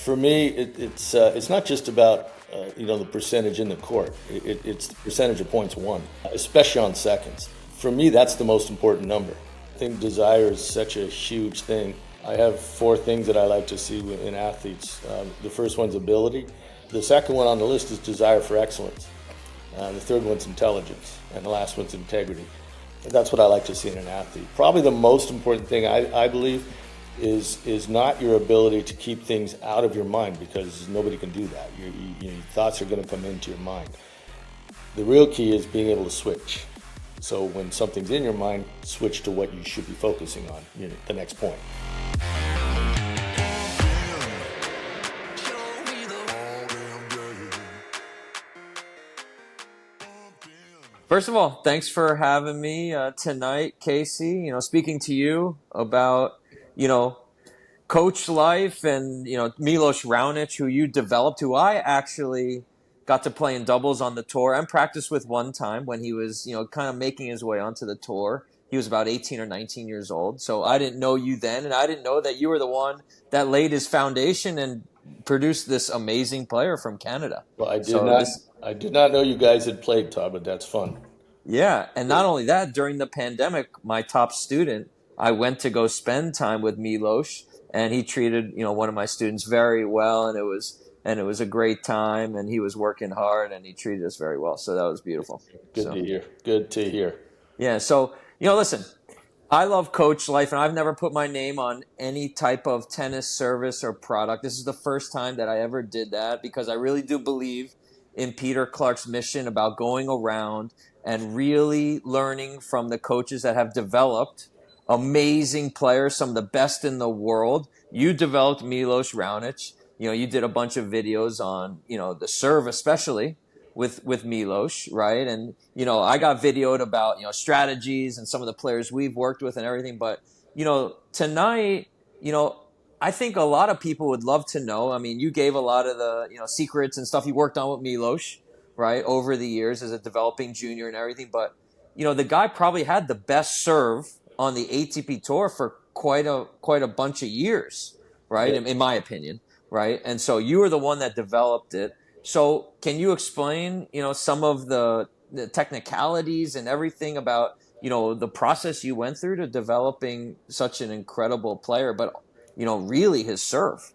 For me, it's not just about the percentage in the court. It's the percentage of points won, especially on seconds. For me, that's the most important number. I think desire is such a huge thing. I have four things that I like to see in athletes. The first one's ability. The second one on the list is desire for excellence. The third one's intelligence, and the last one's integrity. That's what I like to see in an athlete. Probably the most important thing I believe is not your ability to keep things out of your mind, because nobody can do that. Your thoughts are going to come into your mind. The real key is being able to switch. So when something's in your mind, switch to what you should be focusing on, the next point. First of all, thanks for having me tonight, Casey. Speaking to you about, coach life and, Milos Raonic, who you developed, who I actually got to play in doubles on the tour and practice with one time when he was, kind of making his way onto the tour. He was about 18 or 19 years old. So I didn't know you then, and I didn't know that you were the one that laid his foundation and produced this amazing player from Canada. Well, I did not know you guys had played, Todd, but that's fun. Yeah, and not only that, during the pandemic, my top student, I went to go spend time with Milos, and he treated, one of my students very well, and it was a great time, and he was working hard, and he treated us very well. So that was beautiful. Good to hear. Good to hear. Yeah, so, listen, I love coach life, and I've never put my name on any type of tennis service or product. This is the first time that I ever did that, because I really do believe in Peter Clark's mission about going around and really learning from the coaches that have developed amazing players, some of the best in the world. You developed Milos Raonic. You did a bunch of videos on, the serve, especially with Milos, right? And, I got videoed about, strategies and some of the players we've worked with and everything. But, tonight, I think a lot of people would love to know. I mean, you gave a lot of the, secrets and stuff you worked on with Milos, right, over the years as a developing junior and everything. But, the guy probably had the best serve on the ATP Tour for quite a bunch of years, right, in my opinion, right? And so you were the one that developed it. So can you explain, some of the technicalities and everything about, the process you went through to developing such an incredible player, but, really his serve?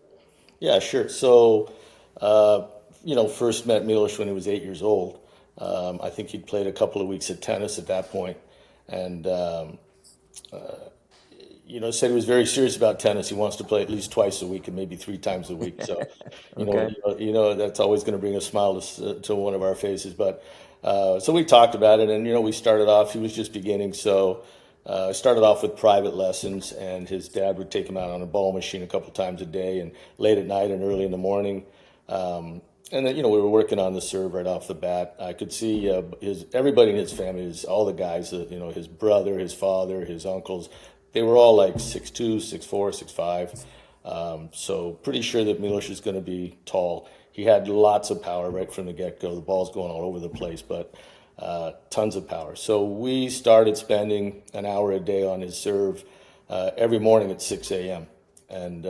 Yeah, sure. So, first met Milos when he was 8 years old. I think he'd played a couple of weeks of tennis at that point, and said he was very serious about tennis. He wants to play at least twice a week and maybe three times a week. So, Okay. that's always going to bring a smile to one of our faces. But so we talked about it, and we started off. He was just beginning, so I started off with private lessons, and his dad would take him out on a ball machine a couple times a day, and late at night and early in the morning. And then, we were working on the serve right off the bat. I could see everybody in his family, all the guys, his brother, his father, his uncles, they were all like 6'2", 6'4", 6'5". So pretty sure that Milos is going to be tall. He had lots of power right from the get-go. The ball's going all over the place, but tons of power. So we started spending an hour a day on his serve every morning at 6 a.m. And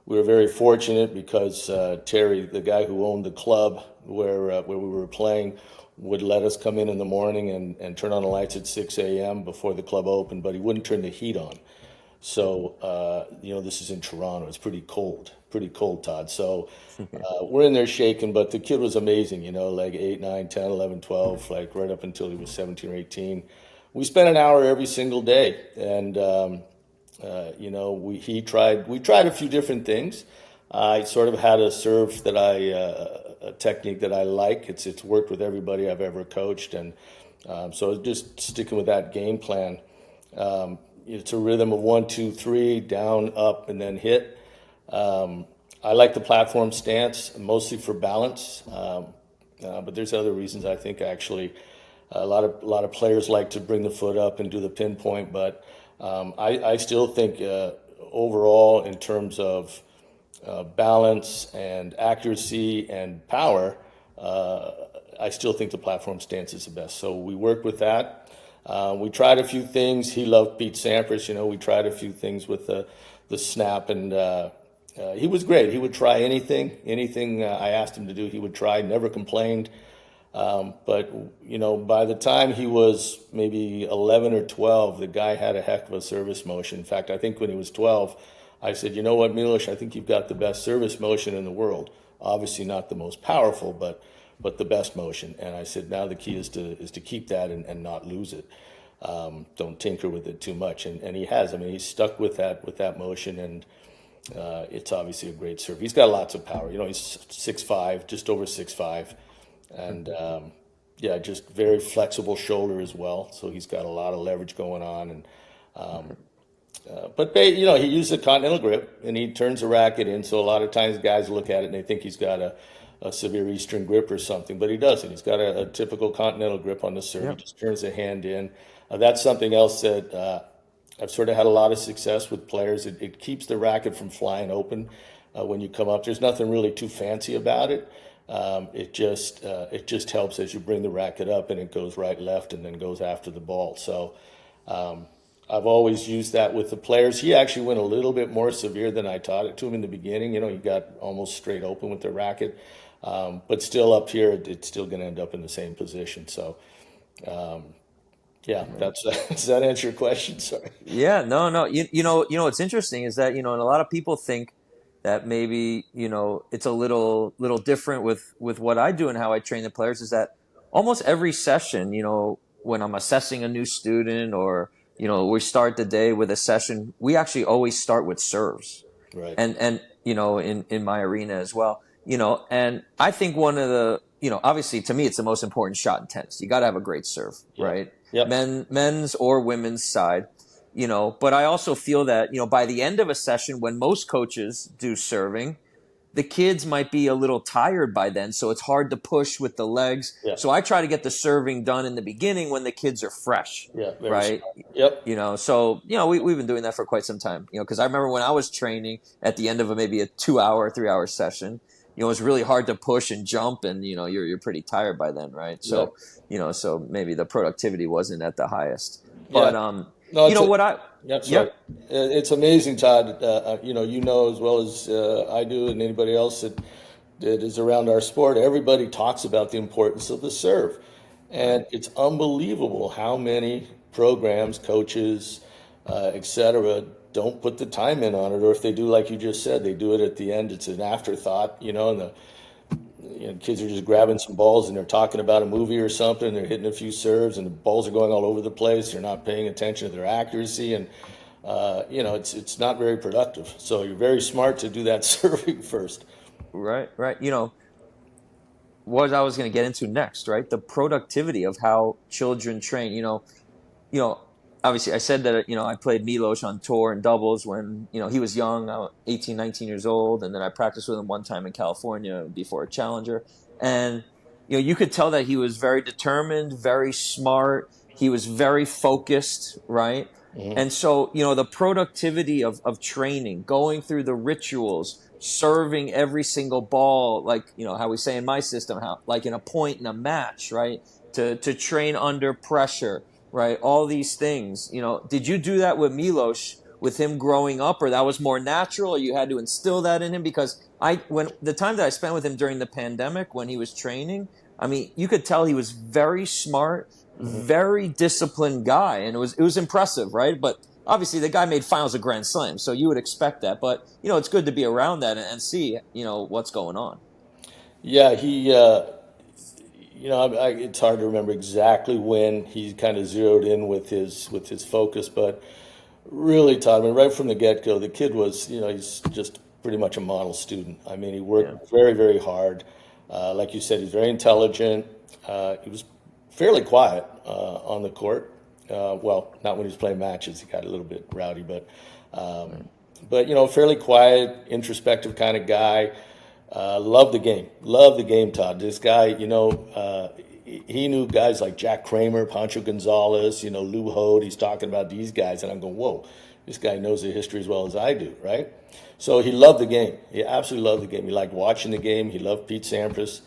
we were very fortunate because Terry, the guy who owned the club where we were playing, would let us come in the morning and turn on the lights at 6 a.m. before the club opened, but he wouldn't turn the heat on. So, this is in Toronto. It's pretty cold, Todd. So we're in there shaking, but the kid was amazing, like 8, 9, 10, 11, 12, like right up until he was 17 or 18. We spent an hour every single day, and we tried a few different things. I sort of had a serve that a technique that I like. It's worked with everybody I've ever coached, and so just sticking with that game plan. It's a rhythm of 1, 2, 3, down, up, and then hit. I like the platform stance mostly for balance, but there's other reasons. I think actually a lot of players like to bring the foot up and do the pinpoint, but I still think overall in terms of balance and accuracy and power, I still think the platform stance is the best. So we worked with that. We tried a few things. He loved Pete Sampras. We tried a few things with the snap and he was great. He would try anything I asked him to do, he would try. Never complained. But by the time he was maybe 11 or 12, the guy had a heck of a service motion. In fact, I think when he was 12, I said, "You know what, Milos? I think you've got the best service motion in the world. Obviously, not the most powerful, but the best motion." And I said, "Now the key is to keep that and not lose it. Don't tinker with it too much." And he has. I mean, he's stuck with that motion, and it's obviously a great serve. He's got lots of power. He's 6'5", just over 6'5", and yeah, just very flexible shoulder as well. So he's got a lot of leverage going on, and but he uses a continental grip and he turns the racket in. So a lot of times guys look at it and they think he's got a severe Eastern grip or something, but he doesn't. He's got a typical continental grip on the serve. He just turns the hand in. That's something else that I've sort of had a lot of success with players. It keeps the racket from flying open when you come up. There's nothing really too fancy about it. It just helps as you bring the racket up and it goes right, left, and then goes after the ball. So I've always used that with the players. He actually went a little bit more severe than I taught it to him in the beginning. He got almost straight open with the racket, but still up here, it's still going to end up in the same position. So. Yeah, does that answer your question? Sorry. Yeah, no. What's interesting is that and a lot of people think that maybe it's a little different with what I do and how I train the players. Is that almost every session, when I'm assessing a new student or we start the day with a session, we actually always start with serves, Right. and in my arena as well, and I think one of the obviously to me it's the most important shot in tennis. You got to have a great serve, right? Yep. Men's or women's side, but I also feel that, by the end of a session, when most coaches do serving, the kids might be a little tired by then. So it's hard to push with the legs. Yeah. So I try to get the serving done in the beginning when the kids are fresh. Yeah. Right. Smart. Yep. So, we've been doing that for quite some time, because I remember when I was training at the end of maybe a 2-hour, 3-hour session, it was really hard to push and jump, and you're pretty tired by then, right? So so maybe the productivity wasn't at the highest. But No, Yep. It's amazing, Todd. You know as well as I do, and anybody else that is around our sport. Everybody talks about the importance of the serve, and it's unbelievable how many programs, coaches, etc., don't put the time in on it, or if they do, like you just said, they do it at the end. It's an afterthought, and the kids are just grabbing some balls and they're talking about a movie or something. They're hitting a few serves and the balls are going all over the place. They're not paying attention to their accuracy, and it's not very productive. So you're very smart to do that serving first. Right. What I was going to get into next, right? The productivity of how children train. Obviously I said that, I played Milos on tour and doubles when, he was young, 18, 19 years old. And then I practiced with him one time in California before a challenger. And, you could tell that he was very determined, very smart. He was very focused, right? Mm-hmm. And so, the productivity of training, going through the rituals, serving every single ball, like, how we say in my system, how like in a point in a match, right? To train under pressure. Right, all these things. Did you do that with Milos, with him growing up, or that was more natural, or you had to instill that in him? Because when the time that I spent with him during the pandemic, when he was training, I mean, you could tell he was very smart, very disciplined guy, and it was impressive, right? But obviously, the guy made finals of Grand Slam, so you would expect that. But it's good to be around that and see what's going on. Yeah, he. It's hard to remember exactly when he kind of zeroed in with his focus, but really, Todd, I mean, right from the get-go, the kid was, he's just pretty much a model student. I mean, he worked very, very hard. Like you said, he's very intelligent. He was fairly quiet on the court. Well, not when he was playing matches. He got a little bit rowdy, but fairly quiet, introspective kind of guy. Loved the game, Todd. This guy, he knew guys like Jack Kramer, Pancho Gonzalez, Lou Hode. He's talking about these guys, and I'm going, whoa, this guy knows the history as well as I do, right? So he loved the game. He absolutely loved the game. He liked watching the game. He loved Pete Sampras.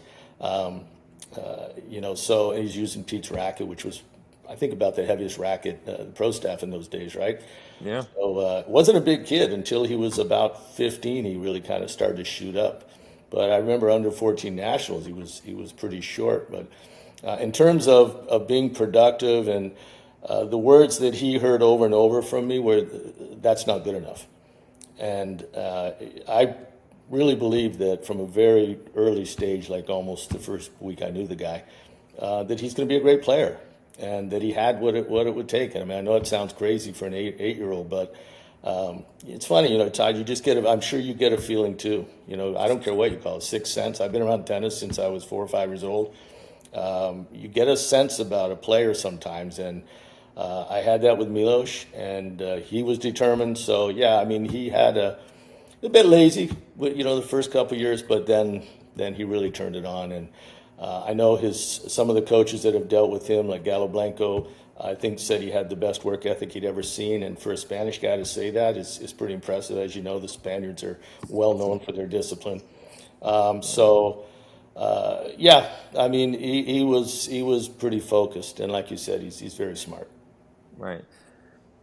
So he's using Pete's racket, which was I think about the heaviest racket, the pro staff in those days, right? Yeah. So wasn't a big kid until he was about 15. He really kind of started to shoot up. But I remember under 14 nationals, he was pretty short. But in terms of being productive and the words that he heard over and over from me were, "That's not good enough." And I really believe that from a very early stage, like almost the first week I knew the guy, that he's going to be a great player, and that he had what it would take. And I mean, I know it sounds crazy for an eight-year-old, but it's funny, Todd. You just get I'm sure you get a feeling too. I don't care what you call it, sixth sense. I've been around tennis since I was 4 or 5 years old. You get a sense about a player sometimes, and I had that with Milos, and he was determined. So yeah, I mean, he had a bit lazy, the first couple of years, but then he really turned it on. And I know some of the coaches that have dealt with him, like Gallo Blanco, I think said he had the best work ethic he'd ever seen. And for a Spanish guy to say that is pretty impressive. As you know, the Spaniards are well known for their discipline. Yeah, I mean, he was pretty focused, and like you said, he's very smart. Right.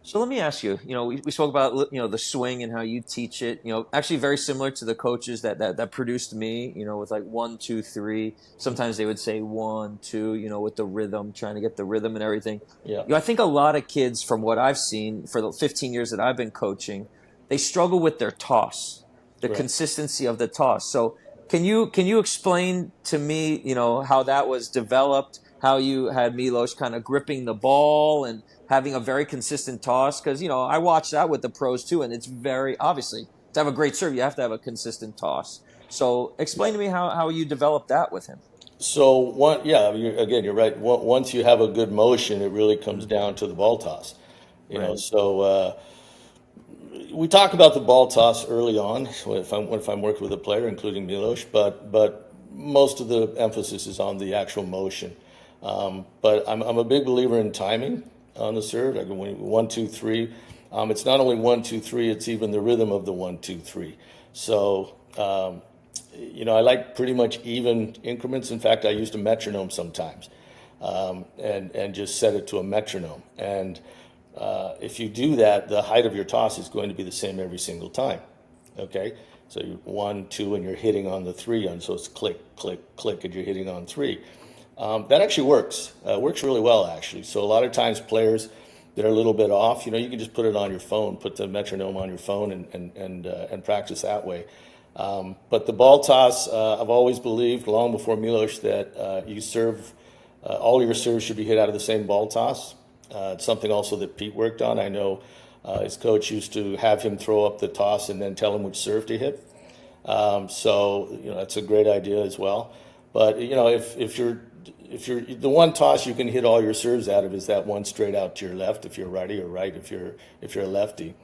So let me ask you, we spoke about, the swing and how you teach it, actually very similar to the coaches that produced me, with like 1, 2, 3. Sometimes they would say 1, 2, with the rhythm, trying to get the rhythm and everything. Yeah, I think a lot of kids, from what I've seen for the 15 years that I've been coaching, they struggle with their toss, the right. consistency of the toss. So can you explain to me, how that was developed, how you had Milos kind of gripping the ball and having a very consistent toss? Because, I watch that with the pros too, and it's very obviously to have a great serve, you have to have a consistent toss. So explain to me how you developed that with him. So yeah, again, you're right. Once you have a good motion, it really comes down to the ball toss. Right. So we talk about the ball toss early on if I'm working with a player, including Milos, but most of the emphasis is on the actual motion. But I'm a big believer in timing on the serve. Like when 1, 2, 3, it's not only 1, 2, 3; it's even the rhythm of the 1, 2, 3. So I like pretty much even increments. In fact, I used a metronome sometimes, and just set it to a metronome. And if you do that, the height of your toss is going to be the same every single time. Okay, so you 1, 2, and you're hitting on the 3, and so it's click, click, click, and you're hitting on 3. That actually works really well, actually. So a lot of times players that are a little bit off, you can just put it on your phone, put the metronome on your phone, and practice that way. But the ball toss, I've always believed, long before Milos, that you serve, all your serves should be hit out of the same ball toss. It's something also that Pete worked on. I know his coach used to have him throw up the toss and then tell him which serve to hit. So that's a great idea as well. But if you're the one toss you can hit all your serves out of is that one straight out to your left if you're righty, or right if you're a lefty.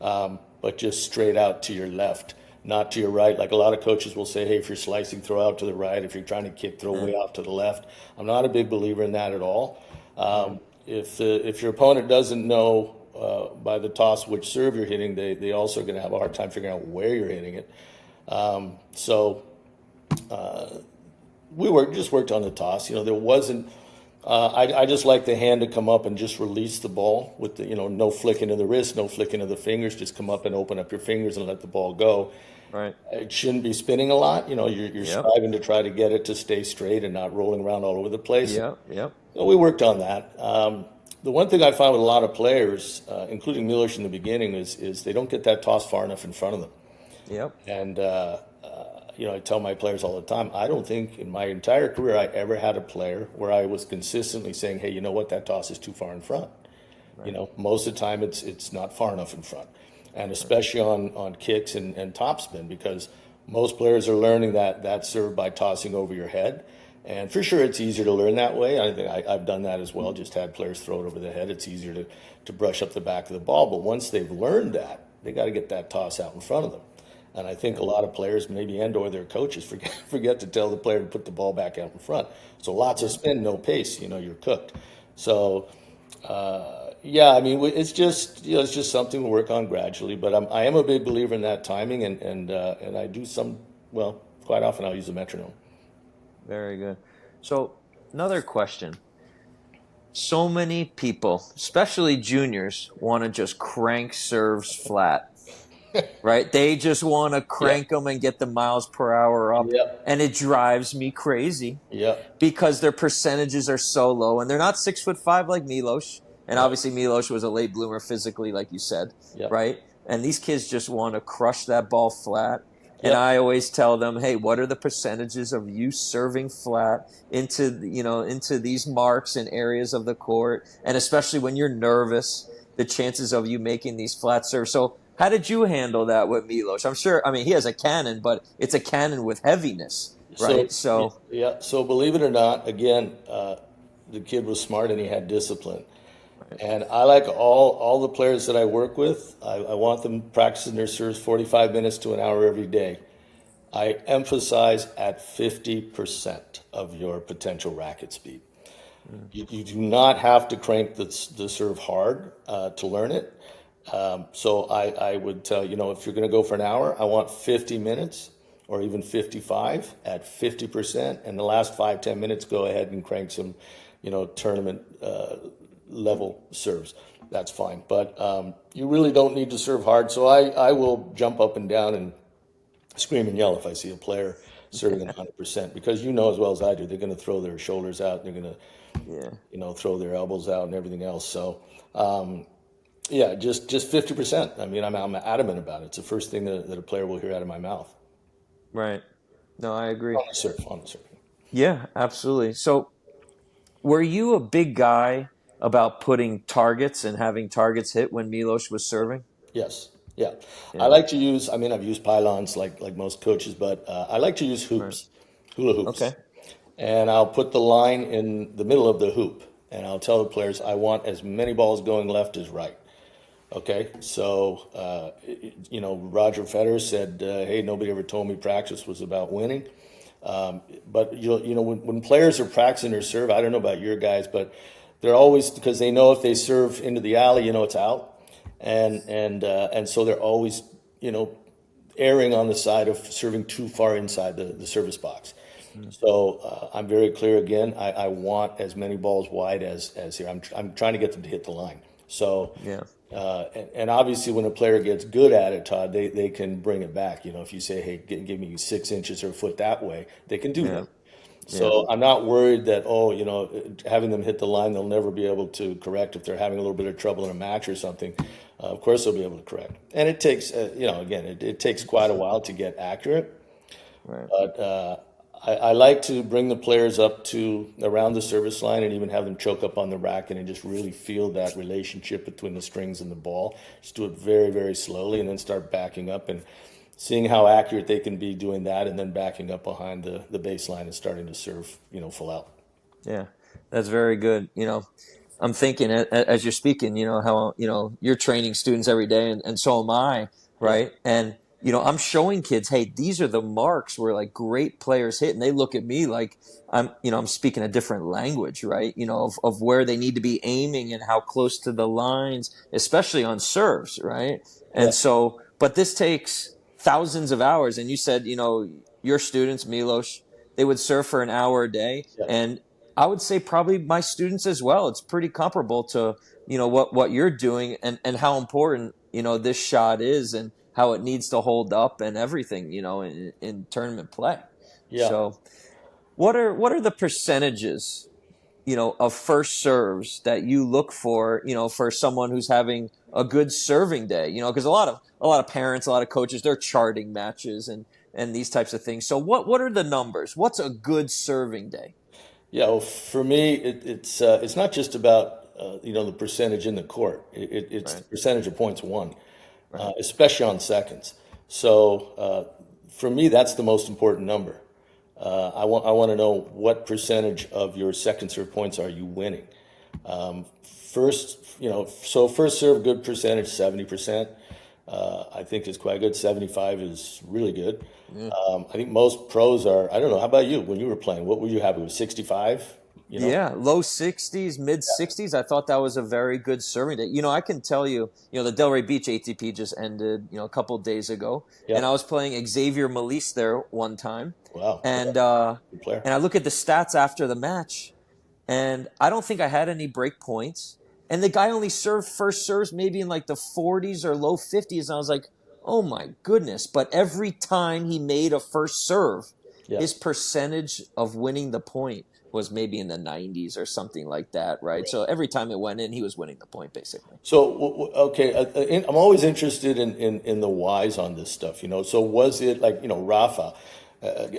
But just straight out to your left, not to your right. Like a lot of coaches will say, hey, if you're slicing, throw out to the right. If you're trying to kick, throw way off to the left. I'm not a big believer in that at all. If your opponent doesn't know by the toss which serve you're hitting, they also are going to have a hard time figuring out where you're hitting it. So we just worked on the toss. There wasn't. I just like the hand to come up and just release the ball with the no flicking of the wrist, no flicking of the fingers. Just come up and open up your fingers and let the ball go. Right. It shouldn't be spinning a lot. You're Yep. striving to try to get it to stay straight and not rolling around all over the place. Yep. Yep. So we worked on that. The one thing I find with a lot of players, including Milos in the beginning, is they don't get that toss far enough in front of them. Yep. And I tell my players all the time, I don't think in my entire career I ever had a player where I was consistently saying, hey, you know what, that toss is too far in front. Right. Most of the time it's not far enough in front, and especially on kicks and topspin, because most players are learning that serve by tossing over your head. And for sure, it's easier to learn that way. I think I've done that as well. Just had players throw it over the head. It's easier to brush up the back of the ball. But once they've learned that, they got to get that toss out in front of them. And I think a lot of players, maybe or their coaches, forget to tell the player to put the ball back out in front. So lots of spin, no pace. You're cooked. So yeah, I mean, it's just something to work on gradually. But I am a big believer in that timing, and I do quite often I'll use a metronome. Very good. So another question. So many people, especially juniors, want to just crank serves flat, right? They just want to Yep. crank them and get the miles per hour up. Yep. And it drives me crazy Yep. because their percentages are so low, and they're not 6'5" like Milos. And Right. obviously, Milos was a late bloomer physically, like you said, Yep. right? And these kids just want to crush that ball flat. And Yep. I always tell them, hey, what are the percentages of you serving flat into into these marks and areas of the court, and especially when you're nervous, the chances of you making these flat serves. So, how did you handle that with Milos? I'm sure. I mean, he has a cannon, but it's a cannon with heaviness, So right? So, yeah. So believe it or not, again, the kid was smart and he had discipline. And I like all the players that I work with. I want them practicing their serves 45 minutes to an hour every day. I emphasize at 50% of your potential racket speed. mm, You do not have to crank the serve hard to learn it. So I would tell, if you're going to go for an hour, I want 50 minutes or even 55 at 50%. And the last 5, 10 minutes, go ahead and crank some, tournament level serves. That's fine. But you really don't need to serve hard. So I will jump up and down and scream and yell if I see a player serving at 100% because you know as well as I do, they're going to throw their shoulders out. They're going to, yeah. throw their elbows out and everything else. So, yeah, just 50%. I mean, I'm adamant about it. It's the first thing that a player will hear out of my mouth. Right. No, I agree. On the surf, on the surf. Yeah, absolutely. So, were you a big guy about putting targets and having targets hit when Milos was serving? Yes, yeah. I Yeah. like to use. I mean, I've used pylons like most coaches, but I like to use Right. hoops, hula hoops, Okay. and I'll put the line in the middle of the hoop, and I'll tell the players I want as many balls going left as right. Okay, so Roger Federer said, "Hey, nobody ever told me practice was about winning." But when players are practicing their serve, I don't know about your guys, but they're always because they know if they serve into the alley, it's out, and so they're always you know erring on the side of serving too far inside the service box. Mm, So I'm very clear again. I want as many balls wide as here. I'm trying to get them to hit the line. So yeah. and obviously, when a player gets good at it, Todd, they can bring it back. If you say, "Hey, give me 6 inches or a foot that way," they can do Yeah. that. Yeah. So I'm not worried that having them hit the line, they'll never be able to correct if they're having a little bit of trouble in a match or something. Of course, they'll be able to correct. And it takes, again, it takes quite a while to get accurate. Right. But I like to bring the players up to around the service line and even have them choke up on the racket and just really feel that relationship between the strings and the ball. Just do it very, very slowly and then start backing up and seeing how accurate they can be doing that and then backing up behind the baseline and starting to serve, full out. Yeah. That's very good. I'm thinking as you're speaking, how, you're training students every day and so am I, Yeah, right? And, I'm showing kids, hey, these are the marks where like great players hit. And they look at me like I'm speaking a different language, right? Of where they need to be aiming and how close to the lines, especially on serves, right? yeah, And so, but this takes thousands of hours. And you said, your students, Milos, they would serve for an hour a day. yeah, And I would say probably my students as well. It's pretty comparable to what you're doing and how important this shot is and how it needs to hold up and everything in tournament play. yeah. So what are the percentages of first serves that you look for for someone who's having a good serving day? Because a lot of parents, a lot of coaches, they're charting matches and these types of things. So what are the numbers? What's a good serving day? Yeah, well, for me, it's not just about the percentage in the court. It's the Right. percentage of points won, Right. especially on seconds. So for me, that's the most important number. I want to know what percentage of your second serve points are you winning. First, so first serve good percentage 70%. I think is quite good. 75 is really good. Yeah. I think most pros are. I don't know. How about you? When you were playing, what were you happy with? 65. You know. Yeah, low 60s, mid 60s. I thought that was a very good serving day. I can tell you, the Delray Beach ATP just ended, a couple of days ago, Yeah. and I was playing Xavier Malisse there one time, Wow. Yeah. and Good player. and I look at the stats after the match. and I don't think I had any break points. And the guy only served first serves maybe in like the 40s or low 50s. And I was like, oh my goodness. But every time he made a first serve, Yeah. his percentage of winning the point was maybe in the 90s or something like that, right? So every time it went in, he was winning the point basically. So, okay, I'm always interested in the whys on this stuff, you know. So was it like, you know, Rafa,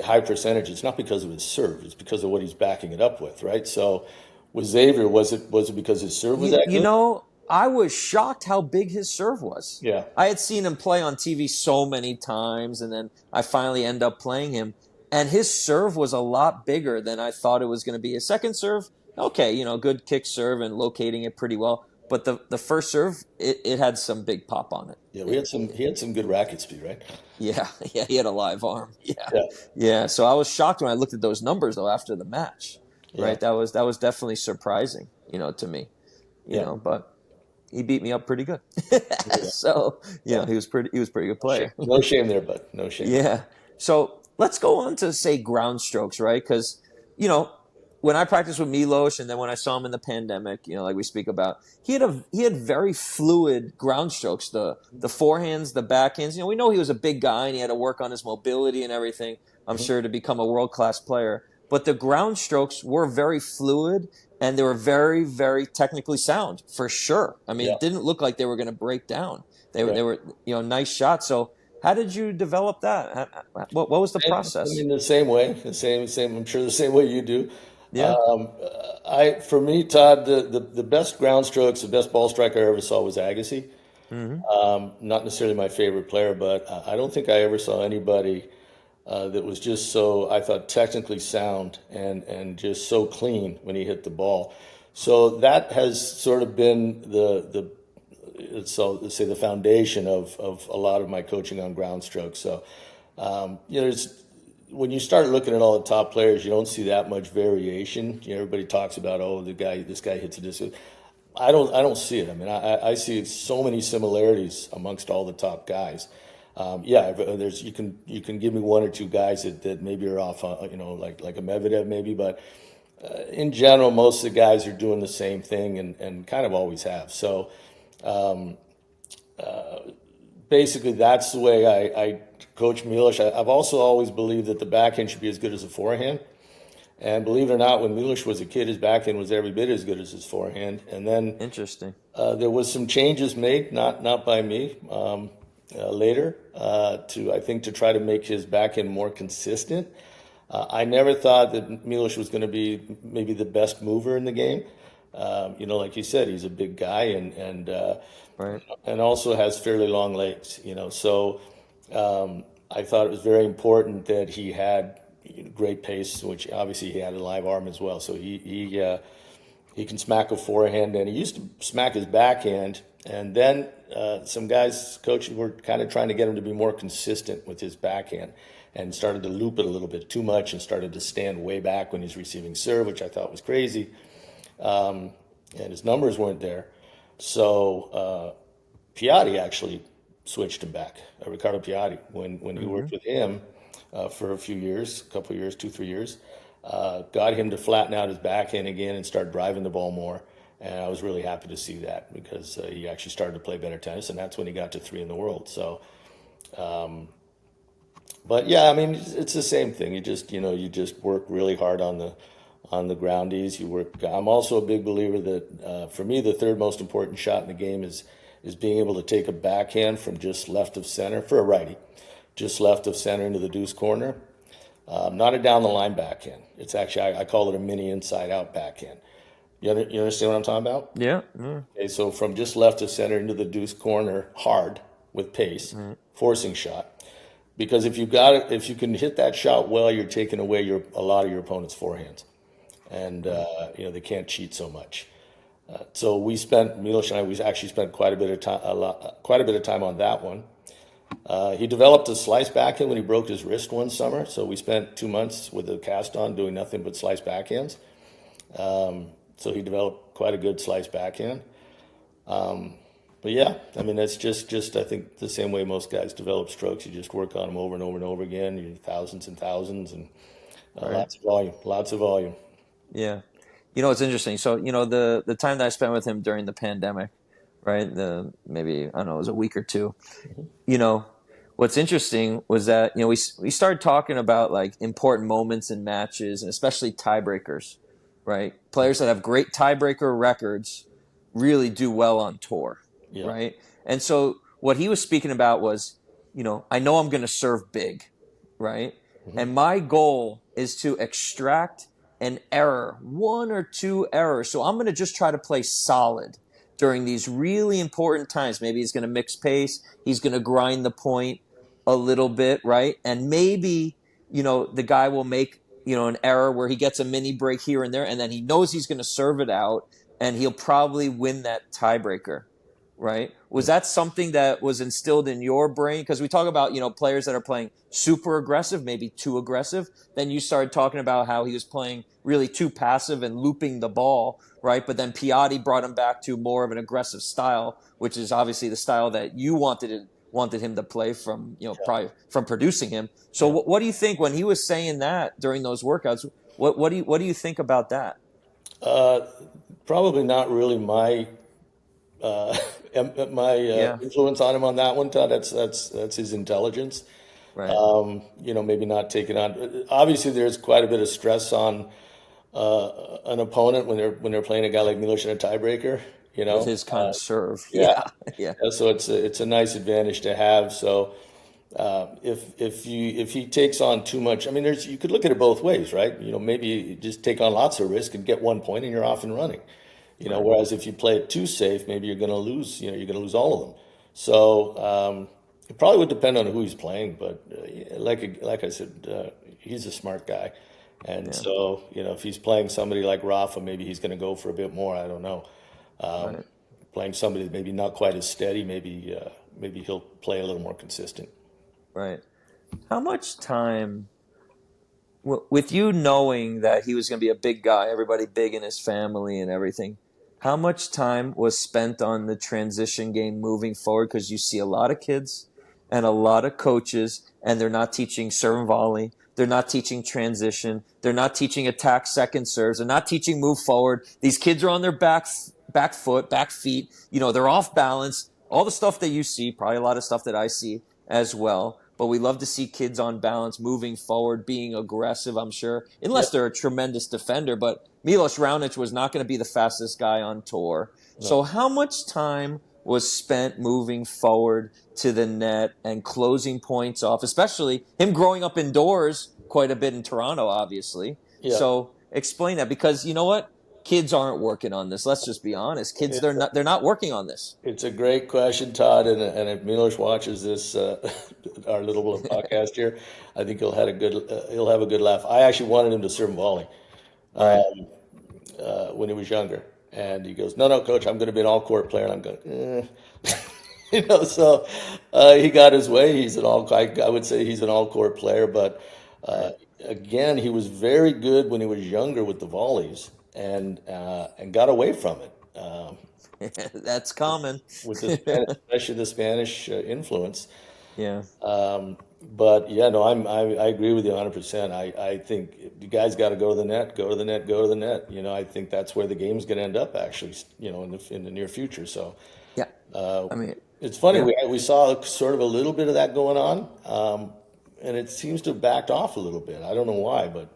high percentage? It's not because of his serve; it's because of what he's backing it up with, right? So, with Xavier, was it because his serve was that You good? know, I was shocked how big his serve was. Yeah, I had seen him play on TV so many times, and then I finally end up playing him, and his serve was a lot bigger than I thought it was going to be. His second serve, okay, you know, good kick serve and locating it pretty well, but the first serve, it had some big pop on it. yeah. He had some good racket speed, right? Yeah, yeah, he had a live arm. Yeah, Yeah, yeah. So I was shocked when I looked at those numbers though after the match. yeah, Right, that was definitely surprising, you know, to me. You yeah, know, but he beat me up pretty good. yeah. So, you Yeah. know, he was pretty good No shame, player. no shame there, bud. No shame. Yeah. So let's go on to say ground strokes, right? Because, you know, when I practiced with Milos and then when I saw him in the pandemic, you know, like we speak about, he had very fluid ground strokes, the forehands, the backhands. You know, we know he was a big guy and he had to work on his mobility and everything, I'm Mhm. sure, to become a world class player. But the ground strokes were very fluid and they were very, very technically sound for sure. I mean, Yeah, it didn't look like they were going to break down. They right. were, you know, nice shots. So how did you develop that? What was the I process? mean, the same way, the same. I'm sure the same way you do. Yeah. For me, Todd, the best ground strokes, the best ball striker I ever saw was Agassi. Hmm. Not necessarily my favorite player, but I don't think I ever saw anybody that was just so, I thought, technically sound and just so clean when he hit the ball. So that has sort of been so let's say the foundation of a lot of my coaching on ground strokes. So you know, when you start looking at all the top players, you don't see that much variation. You know, everybody talks about, oh, this guy hits it this way. I don't see it. I mean, I see so many similarities amongst all the top guys. Yeah, there's you can give me one or two guys that maybe are off, you know, like a Medvedev maybe, but in general, most of the guys are doing the same thing and kind of always have. So basically, that's the way I coach Milos. I've also always believed that the backhand should be as good as the forehand. And believe it or not, when Milos was a kid, his backhand was every bit as good as his forehand. And then Interesting. there was some changes made, not by me, later, to I think to try to make his backhand more consistent. I never thought that Milos was going to be maybe the best mover in the game. You know, like you said, he's a big guy Right. and also has fairly long legs. You know, so I thought it was very important that he had great pace, which obviously he had a live arm as well. So he can smack a forehand, and he used to smack his backhand. And then some guys, coaches, were kind of trying to get him to be more consistent with his backhand, and started to loop it a little bit too much, and started to stand way back when he's receiving serve, which I thought was crazy. And his numbers weren't there. So Piatti actually switched him back, Riccardo Piatti, when he Hmm. worked with him for a few years, a couple of years, 2, 3 years, got him to flatten out his backhand again and start driving the ball more. And I was really happy to see that because he actually started to play better tennis, and that's when he got to three in the world. So, but yeah, I mean, it's the same thing. You just work really hard on the groundies. You work. I'm also a big believer that for me, the third most important shot in the game is being able to take a backhand from just left of center for a righty, just left of center into the deuce corner. Not a down the line backhand. It's actually I call it a mini inside out backhand. You understand what I'm talking about? Yeah. Mm. Okay, so from just left of center into the deuce corner, hard with pace, Right. forcing shot. Because if you got it, if you can hit that shot well, you're taking away a lot of your opponent's forehands, and Right. you know they can't cheat so much. So Milos and I, we actually spent quite a bit of time on that one. He developed a slice backhand when he broke his wrist one summer. So we spent 2 months with a cast on doing nothing but slice backhands. So he developed quite a good slice backhand. But yeah, I mean that's just I think the same way most guys develop strokes. You just work on them over and over and over again. You thousands and thousands and Right. lots of volume, lots of volume. Yeah. It's interesting. So, the time that I spent with him during the pandemic, right? Maybe, I don't know, it was a week or two. You know, what's interesting was that, we started talking about like important moments in matches and especially tiebreakers, right? Players that have great tiebreaker records really do well on tour, Yeah. right? And so what he was speaking about was, I know I'm going to serve big, right? Hmm. And my goal is to extract an error, one or two errors. So I'm going to just try to play solid during these really important times. Maybe he's going to mix pace. He's going to grind the point a little bit, right? And maybe, the guy will make, an error where he gets a mini break here and there, and then he knows he's going to serve it out, and he'll probably win that tiebreaker, right? Was that something that was instilled in your brain? Because we talk about, players that are playing super aggressive, maybe too aggressive. Then you started talking about how he was playing really too passive and looping the ball, right? But then Piatti brought him back to more of an aggressive style, which is obviously the style that you wanted him to play from, probably from producing him. So Yeah. what do you think when he was saying that during those workouts? What do you think about that? Uh, Probably not really my uh, Yeah, influence on him on that one, Todd. That's his intelligence. right. Maybe not taking on. Obviously, there's quite a bit of stress on an opponent when they're playing a guy like Milos in a tiebreaker. You With know, his kind of serve. yeah. Yeah, yeah, Yeah, so it's a nice advantage to have. So if he takes on too much, I mean, you could look at it both ways, right? Maybe you just take on lots of risk and get 1 point and you're off and running. right. Whereas if you play it too safe, maybe you're going to lose. You're going to lose all of them. So it probably would depend on who he's playing, but like I said, he's a smart guy, and Yeah, so if he's playing somebody like Rafa, maybe he's going to go for a bit more. I don't know. right, Playing somebody maybe not quite as steady, maybe he'll play a little more consistent. right. How much time, with you knowing that he was going to be a big guy, everybody big in his family and everything, how much time was spent on the transition game moving forward? Because you see a lot of kids and a lot of coaches, and they're not teaching serve and volley. They're not teaching transition. They're not teaching attack second serves. They're not teaching move forward. These kids are on their back foot, back feet. They're off balance. All the stuff that you see, probably a lot of stuff that I see as well. But we love to see kids on balance, moving forward, being aggressive, I'm sure, unless Yep. they're a tremendous defender. But Milos Raonic was not going to be the fastest guy on tour. No. So, how much time was spent moving forward to the net and closing points off, especially him growing up indoors quite a bit in Toronto, obviously. Yeah. So, explain that because you know what? Kids aren't working on this. Let's just be honest. Kids, they're It's a, not working on this. it's a great question, Todd. And if Milos watches this, our little podcast here, I think he'll have a good laugh. I actually wanted him to serve volley Right. when he was younger, and he goes, "No, no, coach, I'm going to be an all court player." And I'm going, so he got his way. I would say he's an all court player, but uh, Right. again, he was very good when he was younger with the volleys, and got away from it. That's common. With the Spanish, especially the Spanish influence. Yeah. But yeah, no, I agree with you 100%. I think you guys got to go to the net, go to the net, go to the net. I think that's where the game's going to end up actually, in the near future. So Yeah. I mean, it's funny, yeah. we saw sort of a little bit of that going on, and it seems to have backed off a little bit. I don't know why, but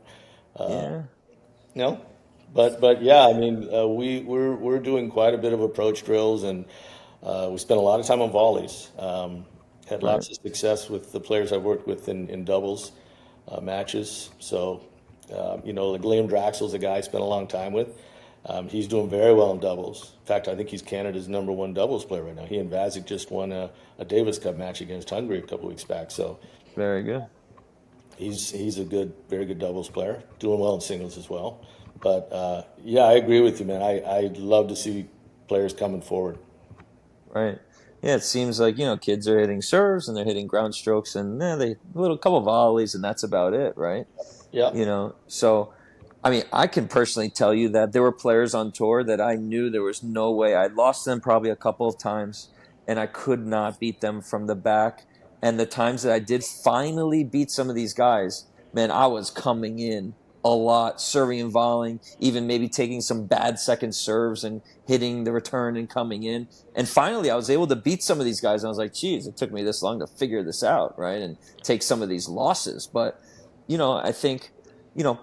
Yeah. no, but yeah, I mean, we're doing quite a bit of approach drills, and we spent a lot of time on volleys. Had Right. lots of success with the players I've worked with in doubles matches. So, like Liam Draxel's a guy I spent a long time with. He's doing very well in doubles. In fact, I think he's Canada's #1 doubles player right now. He and Vazic just won a Davis Cup match against Hungary a couple weeks back. So Very good. he's a very good doubles player, doing well in singles as well. But yeah, I agree with you, man. I'd love to see players coming forward. Right. Yeah, it seems like, kids are hitting serves and they're hitting ground strokes and they a little couple volleys and that's about it, right? Yeah, So I mean, I can personally tell you that there were players on tour that I knew there was no way. I lost them probably a couple of times and I could not beat them from the back. And the times that I did finally beat some of these guys, man, I was coming in a lot, serving and volleying, even maybe taking some bad second serves and hitting the return and coming in. And finally, I was able to beat some of these guys. And I was like, geez, it took me this long to figure this out, right? And take some of these losses. But, I think, you know,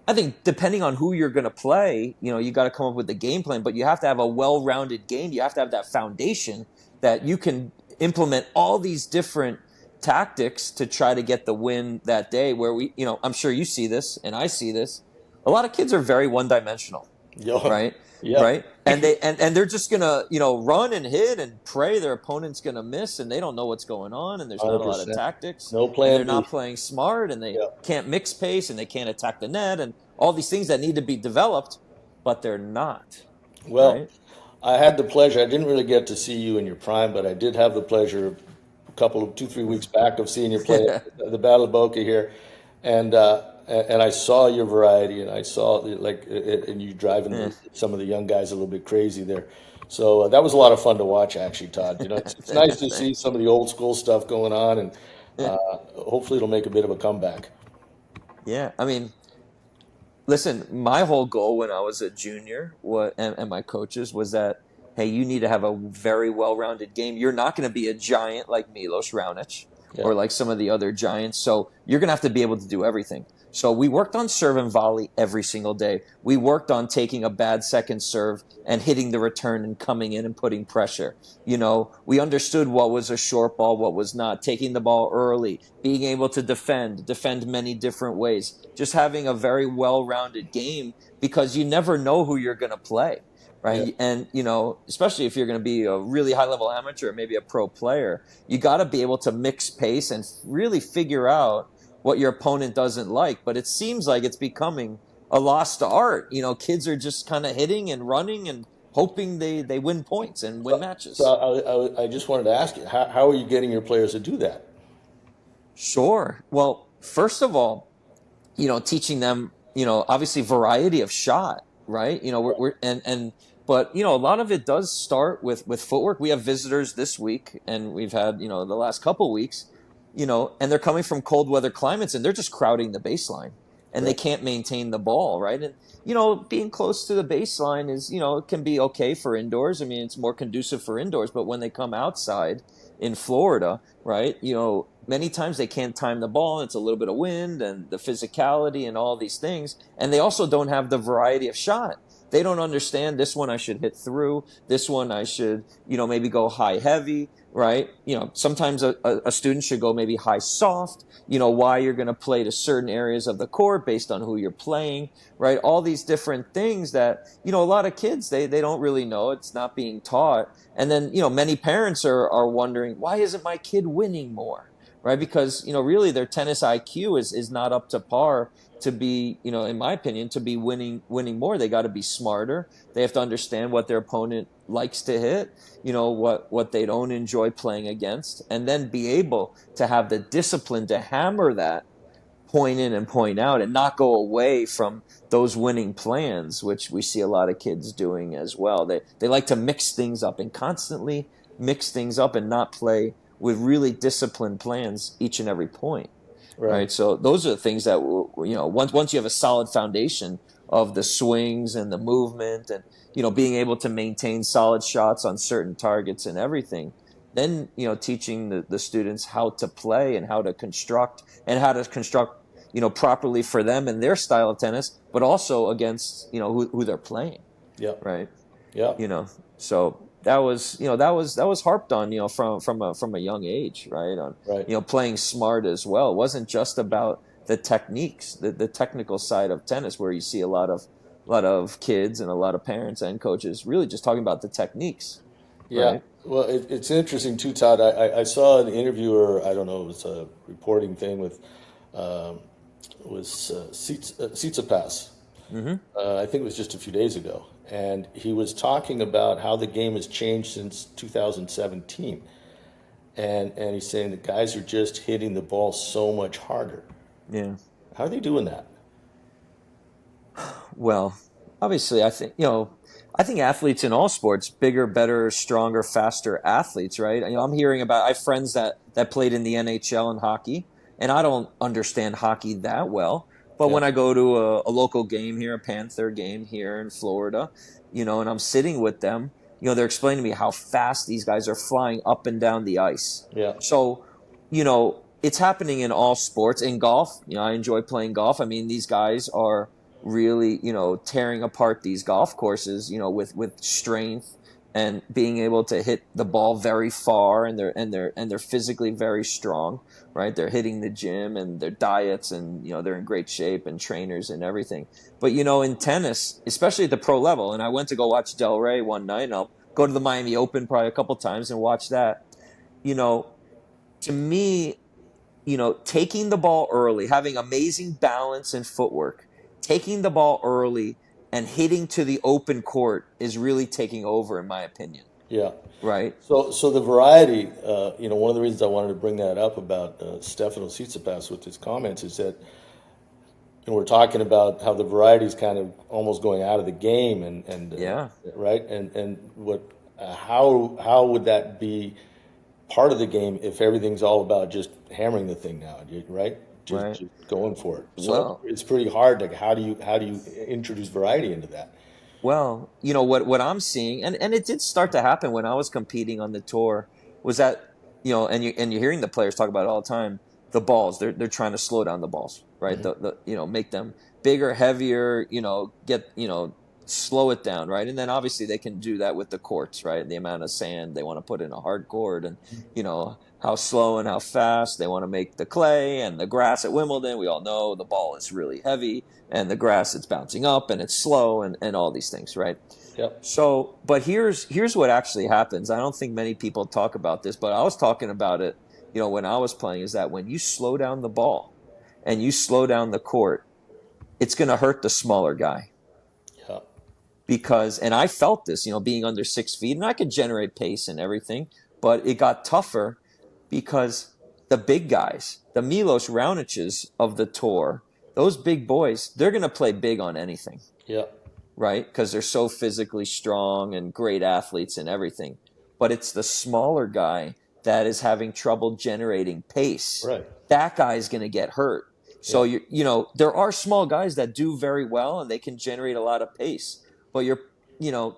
I think depending on who you're going to play, you got to come up with the game plan, but you have to have a well-rounded game. You have to have that foundation that you can implement all these different tactics to try to get the win that day where I'm sure you see this and I see this. A lot of kids are very one-dimensional, Yeah. right? Yeah. Right. And they're just going to, run and hit and pray their opponent's going to miss, and they don't know what's going on, and there's not a lot of 100%. tactics, No and plan they're B. not playing smart, and they Yeah. can't mix pace, and they can't attack the net, and all these things that need to be developed, but they're not, Well, right? I had the pleasure. I didn't really get to see you in your prime, but I did have the pleasure a couple of 2, 3 weeks back of seeing you play at the Battle of Boca here, and I saw your variety, and I saw and you driving Yeah. some of the young guys a little bit crazy there. So that was a lot of fun to watch, actually, Todd. It's nice to see some of the old school stuff going on, and Yeah. hopefully it'll make a bit of a comeback. Yeah. I mean, listen, my whole goal when I was a junior, and my coaches, was that, hey, you need to have a very well-rounded game. You're not going to be a giant like Milos Raonic Yeah. or like some of the other giants, so you're going to have to be able to do everything. So we worked on serve and volley every single day. We worked on taking a bad second serve and hitting the return and coming in and putting pressure. We understood what was a short ball, what was not, taking the ball early, being able to defend many different ways, just having a very well-rounded game, because you never know who you're going to play. Yeah. Right. And, especially if you're going to be a really high level amateur or maybe a pro player, you got to be able to mix pace and really figure out what your opponent doesn't like. But it seems like it's becoming a lost art. Kids are just kind of hitting and running and hoping they win points and win So matches. I just wanted to ask you, how are you getting your players to do that? Sure. Well, first of all, teaching them, obviously variety of shot, right? But a lot of it does start with footwork. We have visitors this week, and we've had, the last couple weeks, and they're coming from cold weather climates, and they're just crowding the baseline, and they Right. can't maintain the ball, right? And being close to the baseline is, it can be okay for indoors. I mean, it's more conducive for indoors, but when they come outside in Florida, right? Many times they can't time the ball. And it's a little bit of wind and the physicality and all these things. And they also don't have the variety of shot. They don't understand, this one I should hit through. This one I should, maybe go high heavy, right? Sometimes a student should go maybe high soft, why you're going to play to certain areas of the court based on who you're playing, right? All these different things that, a lot of kids, they don't really know. It's not being taught. And then, many parents are wondering, why isn't my kid winning more? Right? Because, really their tennis IQ is not up to par to be, in my opinion, to be winning more. They got to be smarter. They have to understand what their opponent likes to hit, what they don't enjoy playing against, and then be able to have the discipline to hammer that point in and point out and not go away from those winning plans, which we see a lot of kids doing as well. They like to mix things up and constantly mix things up and not play with really disciplined plans each and every point. Right. Right. So those are the things that, once you have a solid foundation of the swings and the movement and, being able to maintain solid shots on certain targets and everything, then, teaching the students how to play and how to construct properly for them and their style of tennis, but also against, who they're playing. Yeah. Right. Yeah. So that was harped on, from a young age, right? On, Right. playing smart as well. It wasn't just about the techniques, the technical side of tennis, where you see a lot of kids and a lot of parents and coaches really just talking about the techniques, Yeah. right? Well, it's interesting too, Todd. I saw an interviewer. I don't know. It was a reporting thing with um, Tsitsipas. Mm-hmm. I think it was just a few days ago, and he was talking about how the game has changed since 2017, and he's saying the guys are just hitting the ball so much harder. Yeah. How are they doing that? Well, obviously, I think athletes in all sports, bigger, better, stronger, faster athletes, right? I'm hearing about, I have friends that played in the NHL and hockey, and I don't understand hockey that well, But Yeah. when I go to a local game here, a Panther game here in Florida, and I'm sitting with them, they're explaining to me how fast these guys are flying up and down the ice. Yeah. So, it's happening in all sports. In golf, I enjoy playing golf. I mean, these guys are really, tearing apart these golf courses, with strength and being able to hit the ball very far, and they're physically very strong, right? They're hitting the gym and their diets, and they're in great shape, and trainers and everything. But in tennis, especially at the pro level, and I went to go watch Del Rey one night, and I'll go to the Miami Open probably a couple times and watch that. You know, to me, taking the ball early, having amazing balance and footwork, taking the ball early and hitting to the open court is really taking over, in my opinion. Yeah. Right? So the variety, one of the reasons I wanted to bring that up about Stefano Tsitsipas with his comments is that we're talking about how the variety is kind of almost going out of the game, and Yeah. right, and what, how would that be part of the game if everything's all about just hammering the thing now, right? Right. Just going for it. So Well, it's pretty hard. Like, how do you introduce variety into that? what I'm seeing, and it did start to happen when I was competing on the tour, was that and you're hearing the players talk about it all the time. The balls, they're trying to slow down the balls, right? Hmm. Make them bigger, heavier. Get slow it down, right? And then obviously they can do that with the courts, right? The amount of sand they want to put in a hard court, and how slow and how fast they want to make the clay and the grass at Wimbledon. We all know the ball is really heavy, and the grass, it's bouncing up and it's slow, and all these things, right? Yep. So, but here's what actually happens. I don't think many people talk about this, but I was talking about it, when I was playing, is that when you slow down the ball and you slow down the court, it's going to hurt the smaller guy. Yeah. Because, and I felt this, being under 6 feet, and I could generate pace and everything, but it got tougher because the big guys, the Milos Raonics of the tour, those big boys, they're going to play big on anything, Yeah. right? Because they're so physically strong and great athletes and everything. But it's the smaller guy that is having trouble generating pace. Right. That guy is going to get hurt. So Yeah. there are small guys that do very well and they can generate a lot of pace. But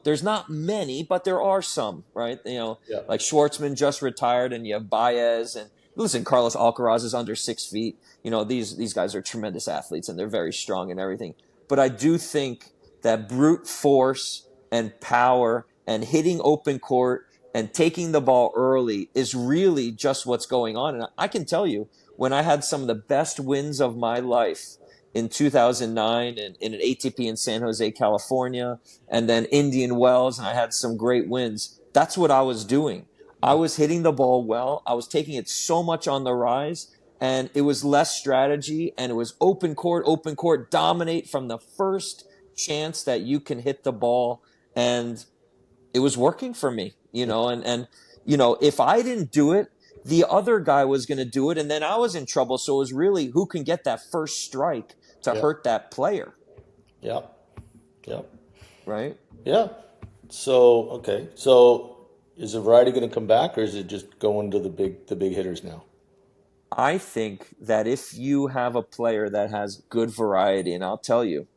there's not many, but there are some, right? Yeah. Like Schwartzman just retired, and you have Baez, and listen, Carlos Alcaraz is under 6 feet. These guys are tremendous athletes, and they're very strong and everything. But I do think that brute force and power and hitting open court and taking the ball early is really just what's going on. And I can tell you, when I had some of the best wins of my life in 2009 in an ATP in San Jose, California, and then Indian Wells, and I had some great wins, that's what I was doing. I was hitting the ball well. I was taking it so much on the rise, and it was less strategy, and it was open court, dominate from the first chance that you can hit the ball. And it was working for me, if I didn't do it, the other guy was going to do it, and then I was in trouble. So it was really who can get that first strike to Yeah. hurt that player, Yeah. Yeah. right? Yeah. So okay. So is the variety going to come back, or is it just going to the big hitters now? I think that if you have a player that has good variety, and I'll tell you,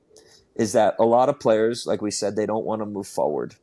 is that a lot of players, like we said, they don't want to move forward,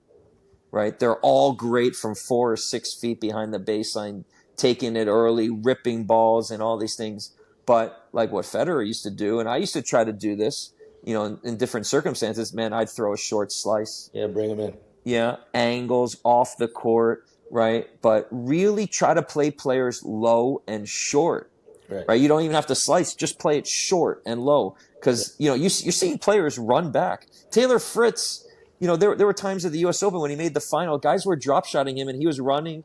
right? They're all great from 4 or 6 feet behind the baseline, taking it early, ripping balls, and all these things. But like what Federer used to do, and I used to try to do this, in different circumstances, man, I'd throw a short slice. Yeah. Bring them in. Yeah, angles off the court, right? But really try to play players low and short, Right. right? You don't even have to slice; just play it short and low, because you're seeing players run back. Taylor Fritz, there were times at the U.S. Open when he made the final, guys were drop shotting him, and he was running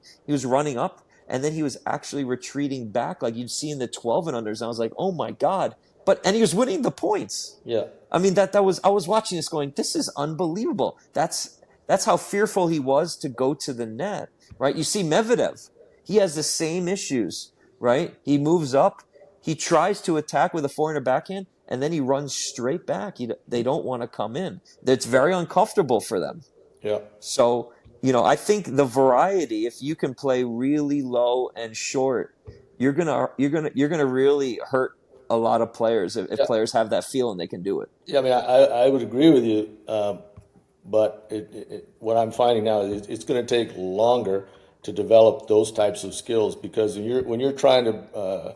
up, and then he was actually retreating back, like you'd see in the 12 and unders. And I was like, oh my god! And he was winning the points. Yeah. I mean, I was watching this going, this is unbelievable. That's how fearful he was to go to the net, right? You see Medvedev, he has the same issues, right? He moves up, he tries to attack with a forehand or backhand, and then he runs straight back. They don't want to come in. It's very uncomfortable for them. Yeah. So, I think the variety, if you can play really low and short, you're gonna really hurt a lot of players if Yeah, players have that feeling they can do it. yeah. I mean, I would agree with you, but what I'm finding now is it's going to take longer to develop those types of skills because when you're trying to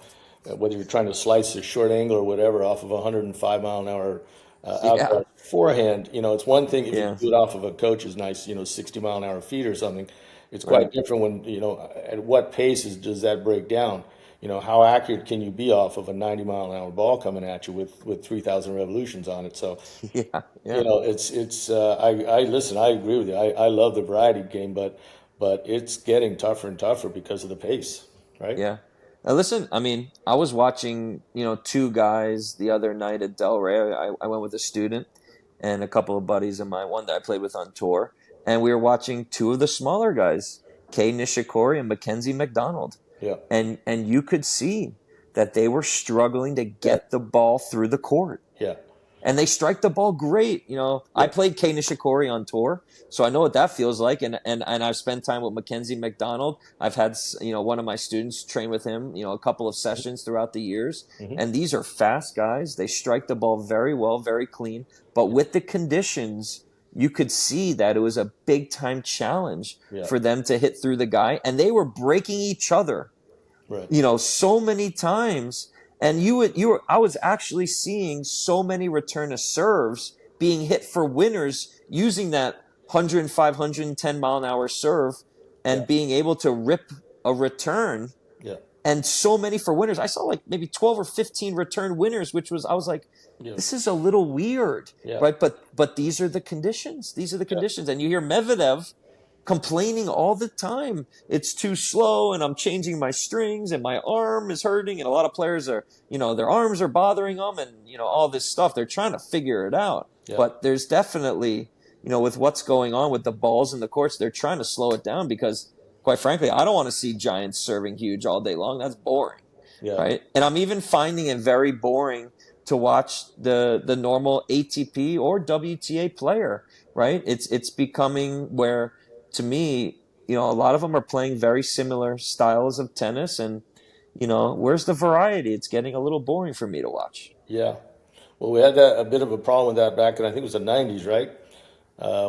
whether you're trying to slice a short angle or whatever off of a 105 mile an hour Yeah, outside forehand, it's one thing if you yeah, do it off of a coach's nice 60 mile an hour feet or something. It's quite right. different when at what paces does that break down? How accurate can you be off of a 90 mile an hour ball coming at you with 3,000 revolutions on it? So Yeah, yeah, it's I listen. I agree with you. I love the variety game, but it's getting tougher and tougher because of the pace, right? yeah. Now listen, I mean, I was watching, two guys the other night at Delray. I went with a student and a couple of buddies of mine, one that I played with on tour, and we were watching two of the smaller guys, Kei Nishikori and Mackenzie McDonald. Yeah, And you could see that they were struggling to yeah, get the ball through the court. yeah, And they strike the ball great. I yeah. played Kei Nishikori on tour, so I know what that feels like. And I've spent time with Mackenzie McDonald. I've had one of my students train with him, a couple of sessions throughout the years. Hmm. And these are fast guys. They strike the ball very well, very clean. But with the conditions, you could see that it was a big time challenge Yeah, for them to hit through the guy, and they were breaking each other right. so many times. And I was actually seeing so many return of serves being hit for winners using that 105, 110 mile an hour serve Yeah, and being able to rip a return, yeah, and so many for winners. I saw like maybe 12 or 15 return winners, I was like, yeah, this is a little weird, yeah, right? But these are the conditions. These are the yeah, conditions. And you hear Medvedev complaining all the time. It's too slow and I'm changing my strings and my arm is hurting. And a lot of players are, their arms are bothering them and, all this stuff. They're trying to figure it out. yeah, But there's definitely, with what's going on with the balls in the courts, they're trying to slow it down because, quite frankly, I don't want to see giants serving huge all day long. That's boring, yeah, right? And I'm even finding it very boring to watch the normal ATP or WTA player, right? It's becoming where, to me, a lot of them are playing very similar styles of tennis, and where's the variety? It's getting a little boring for me to watch. yeah. Well, we had a bit of a problem with that back in I think it was the '90s, right?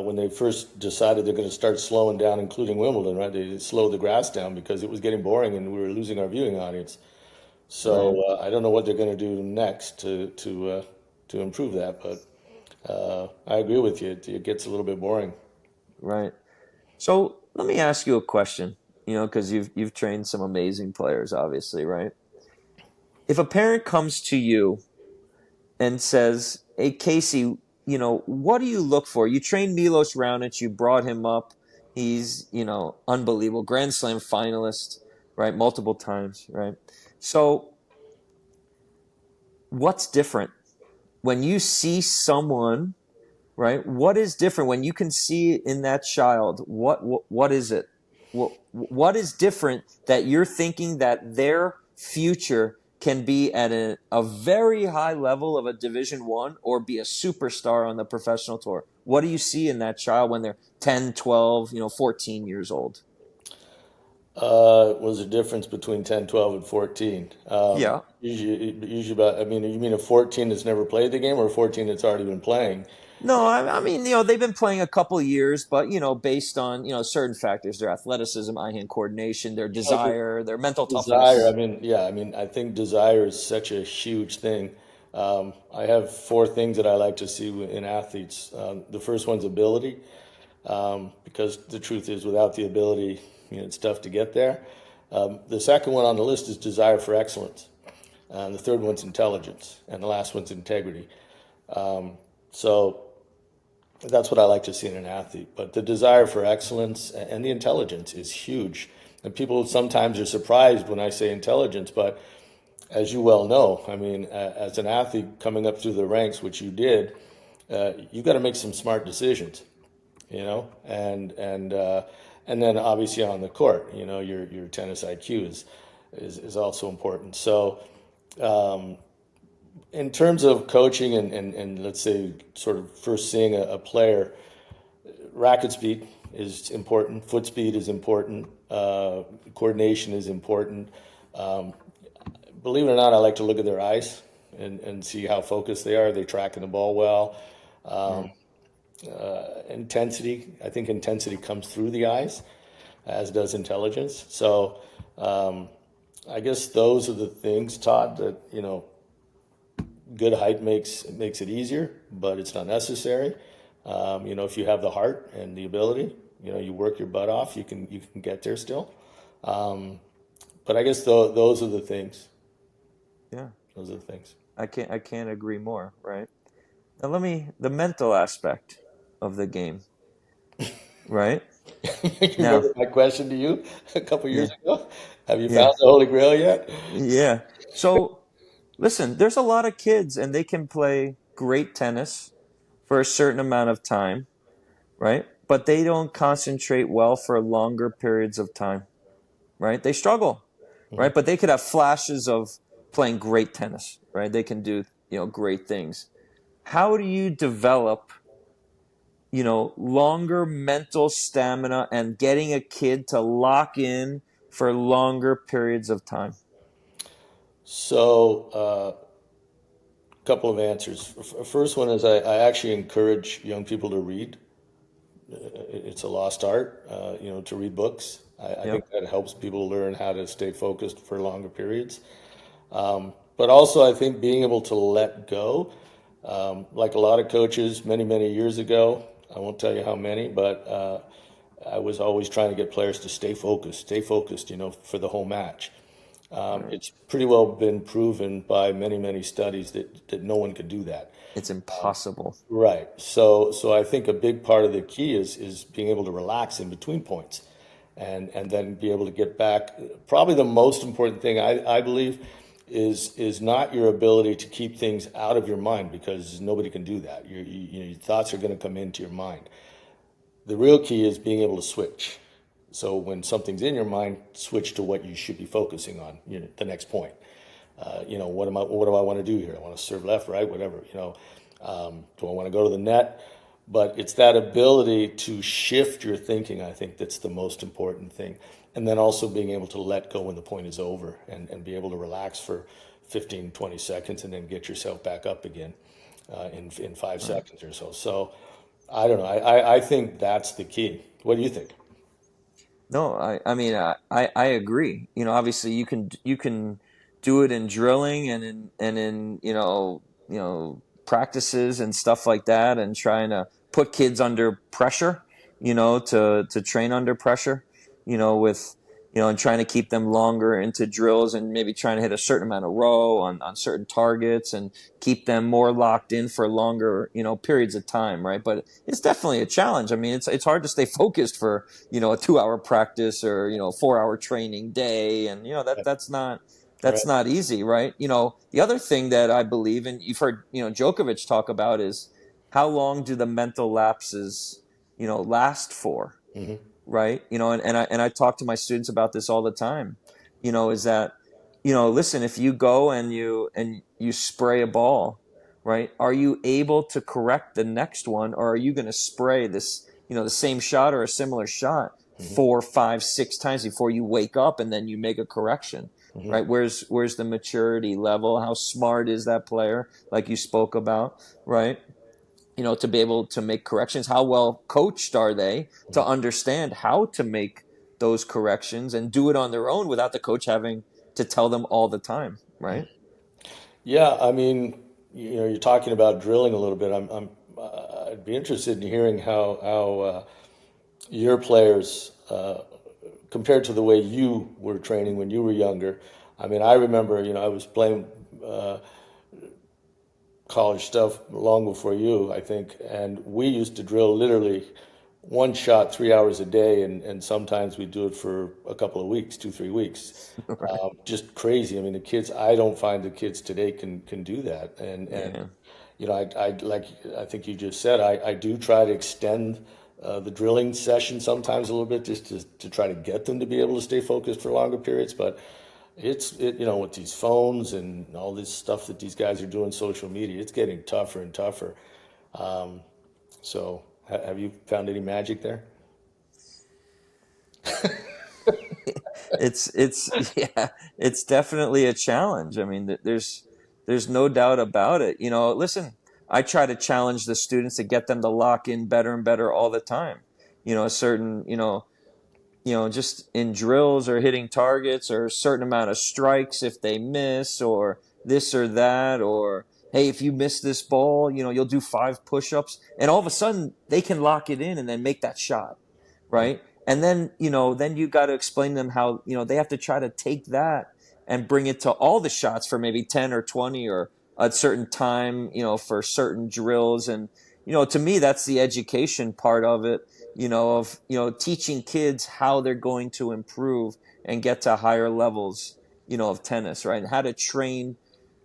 When they first decided they're going to start slowing down, including Wimbledon, right? They slowed the grass down because it was getting boring and we were losing our viewing audience. Right, So I don't know what they're going to do next to improve that, but I agree with you. It gets a little bit boring. right. So let me ask you a question, because you've trained some amazing players, obviously, right? If a parent comes to you and says, "Hey, Casey, what do you look for? You trained Milos Raonic, you brought him up. He's, unbelievable, Grand Slam finalist, right? Multiple times, right? So what's different when you see someone, right? What is different when you can see in that child? What is it? What is different that you're thinking that their future can be at a very high level of a Division One or be a superstar on the professional tour? What do you see in that child when they're 10, 12, 14 years old? Was the difference between 10, 12, and 14? Yeah. Usually about, I mean, you mean a 14 that's never played the game or a 14 that's already been playing? No, I mean, they've been playing a couple of years, but, based on, certain factors, their athleticism, eye-hand coordination, their Oh, desire, their mental desire. I toughness. mean, yeah, I mean, I think desire is such a huge thing. I have four things that I like to see in athletes. The first one's ability, because the truth is, without the ability, it's tough to get there. The second one on the list is desire for excellence. The third one's intelligence, and the last one's integrity. So that's what I like to see in an athlete. But the desire for excellence and the intelligence is huge. And people sometimes are surprised when I say intelligence, but as you well know, I mean, as an athlete coming up through the ranks, which you did, you got to make some smart decisions, and then obviously on the court, your tennis IQ is also important. So in terms of coaching and let's say sort of first seeing a player, racket speed is important, foot speed is important, coordination is important. Believe it or not, I like to look at their eyes. and see how focused they are. Are they tracking the ball well? Mm. Intensity. I think intensity comes through the eyes, as does intelligence. So I guess those are the things, Todd, that, good height makes it easier, but it's not necessary. If you have the heart and the ability, you work your butt off, you can get there still. But I guess those are the things. Yeah, Those are the things. I can't agree more, right? Now the mental aspect of the game, right? You Now, remember my question to you a couple years yeah, ago? Have you yeah, found the Holy Grail yet? yeah. So listen, there's a lot of kids and they can play great tennis for a certain amount of time, right? But they don't concentrate well for longer periods of time, right? They struggle, Mhm. right? But they could have flashes of playing great tennis, right? They can do, great things. How do you develop, longer mental stamina and getting a kid to lock in for longer periods of time? So, a couple of answers. First one is I actually encourage young people to read. It's a lost art, to read books. I think Yep. that helps people learn how to stay focused for longer periods. But also, I think being able to let go, like a lot of coaches many, many years ago, I won't tell you how many, but I was always trying to get players to stay focused, for the whole match. Right. It's pretty well been proven by many, many studies that no one could do that. It's impossible. Right. So I think a big part of the key is being able to relax in between points, and then be able to get back. Probably the most important thing I believe is not your ability to keep things out of your mind, because nobody can do that. Your thoughts are going to come into your mind. The real key is being able to switch. So when something's in your mind, switch to what you should be focusing on. The next point. What do I want to do here? I want to serve left, right, whatever. Do I want to go to the net? But it's that ability to shift your thinking, I think, that's the most important thing. And then also being able to let go when the point is over, and be able to relax for 15, 20 seconds and then get yourself back up again in 5 seconds or so. So I don't know. I think that's the key. What do you think? No, I mean, I agree. Obviously you can do it in drilling and in practices and stuff like that, and trying to put kids under pressure, to train under pressure, with and trying to keep them longer into drills, and maybe trying to hit a certain amount of row on certain targets and keep them more locked in for longer, periods of time, right? But it's definitely a challenge. I mean, it's hard to stay focused for a 2 hour practice or 4 hour training day, and that's Right. not easy, right? The other thing that I believe, and you've heard Djokovic talk about, is how long do the mental lapses last for, Hmm. right? And I talk to my students about this all the time. Is that listen, if you go and you spray a ball, right? Are you able to correct the next one, or are you going to spray this, the same shot or a similar shot Hmm. 4, 5, 6 times before you wake up and then you make a correction, Hmm. right? Where's the maturity level? How smart is that player, like you spoke about, right? To be able to make corrections. How well coached are they to understand how to make those corrections and do it on their own without the coach having to tell them all the time, right? Yeah, I mean, you're talking about drilling a little bit. I'd be interested in hearing how your players, compared to the way you were training when you were younger. I mean, I remember, I was playing college stuff long before you, I think, and we used to drill literally one shot 3 hours a day, and sometimes we do it for a couple of weeks, 2, 3 weeks. Right. Just crazy. I mean, the kids. I don't find the kids today can do that, and Yeah. I like I think you just said. I do try to extend the drilling session sometimes a little bit, just to try to get them to be able to stay focused for longer periods, but. With these phones and all this stuff that these guys are doing, social media, it's getting tougher and tougher. So, have you found any magic there? It's yeah, it's definitely a challenge. I mean, there's There's no doubt about it. Listen, I try to challenge the students to get them to lock in better and better all the time. A certain, just in drills or hitting targets or a certain amount of strikes if they miss or this or that, or hey, if you miss this ball, you'll do 5 push-ups, and all of a sudden they can lock it in and then make that shot, right? And then you got to explain to them how, they have to try to take that and bring it to all the shots for maybe 10 or 20 or a certain time, for certain drills. And, to me, that's the education part of it, of, teaching kids how they're going to improve and get to higher levels, of tennis, right? And how to train,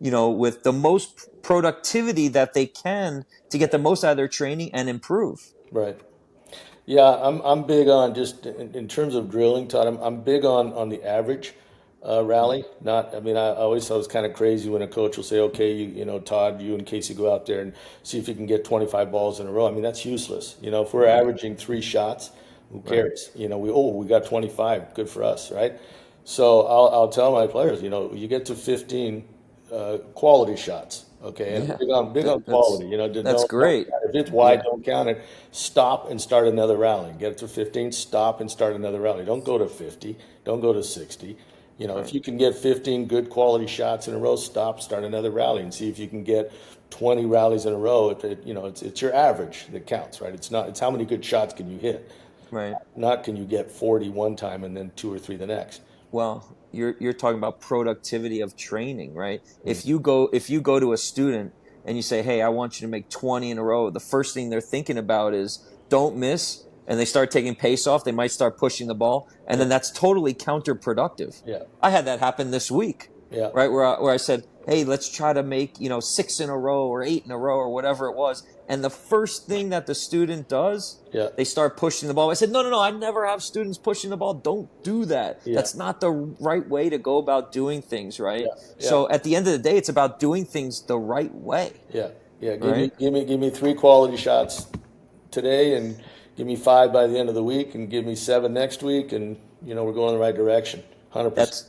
with the most productivity that they can to get the most out of their training and improve. Right. Yeah, I'm big on just in terms of drilling, Todd. I'm big on the average rally. Not, I mean, I always thought it was kind of crazy when a coach will say, "Okay, Todd, you and Casey go out there and see if you can get 25 balls in a row." I mean, that's useless. If we're averaging 3 shots, who cares? We got 25, good for us, right? So I'll tell my players, you get to 15 quality shots. Okay, and Yeah, big on quality. that's great. If it's wide, Yeah, don't count it. Stop and start another rally. Get it to 15. Stop and start another rally. Don't go to 50. Don't go to 60. If right. you can get 15 good quality shots in a row, stop, start another rally, and see if you can get 20 rallies in a row. It's your average that counts, right? It's how many good shots can you hit, Right. not can you get 40 one time and then 2 or 3 the next. Well, you're talking about productivity of training, right? If you go to a student and you say, "Hey, I want you to make 20 in a row," the first thing they're thinking about is don't miss, and they start taking pace off. They might start pushing the ball, and Yeah, then that's totally counterproductive. yeah, I had that happen this week, yeah, right? Where I said, "Hey, let's try to make 6 in a row or 8 in a row or whatever it was," and the first thing that the student does, yeah, they start pushing the ball. I said, no, no, no, I never have students pushing the ball. Don't do that. yeah, That's not the right way to go about doing things, right? yeah, yeah. So at the end of the day, it's about doing things the right way, Yeah, yeah. right? Give me 3 quality shots today, and give me 5 by the end of the week, and give me 7 next week, and we're going in the right direction. 100%. That's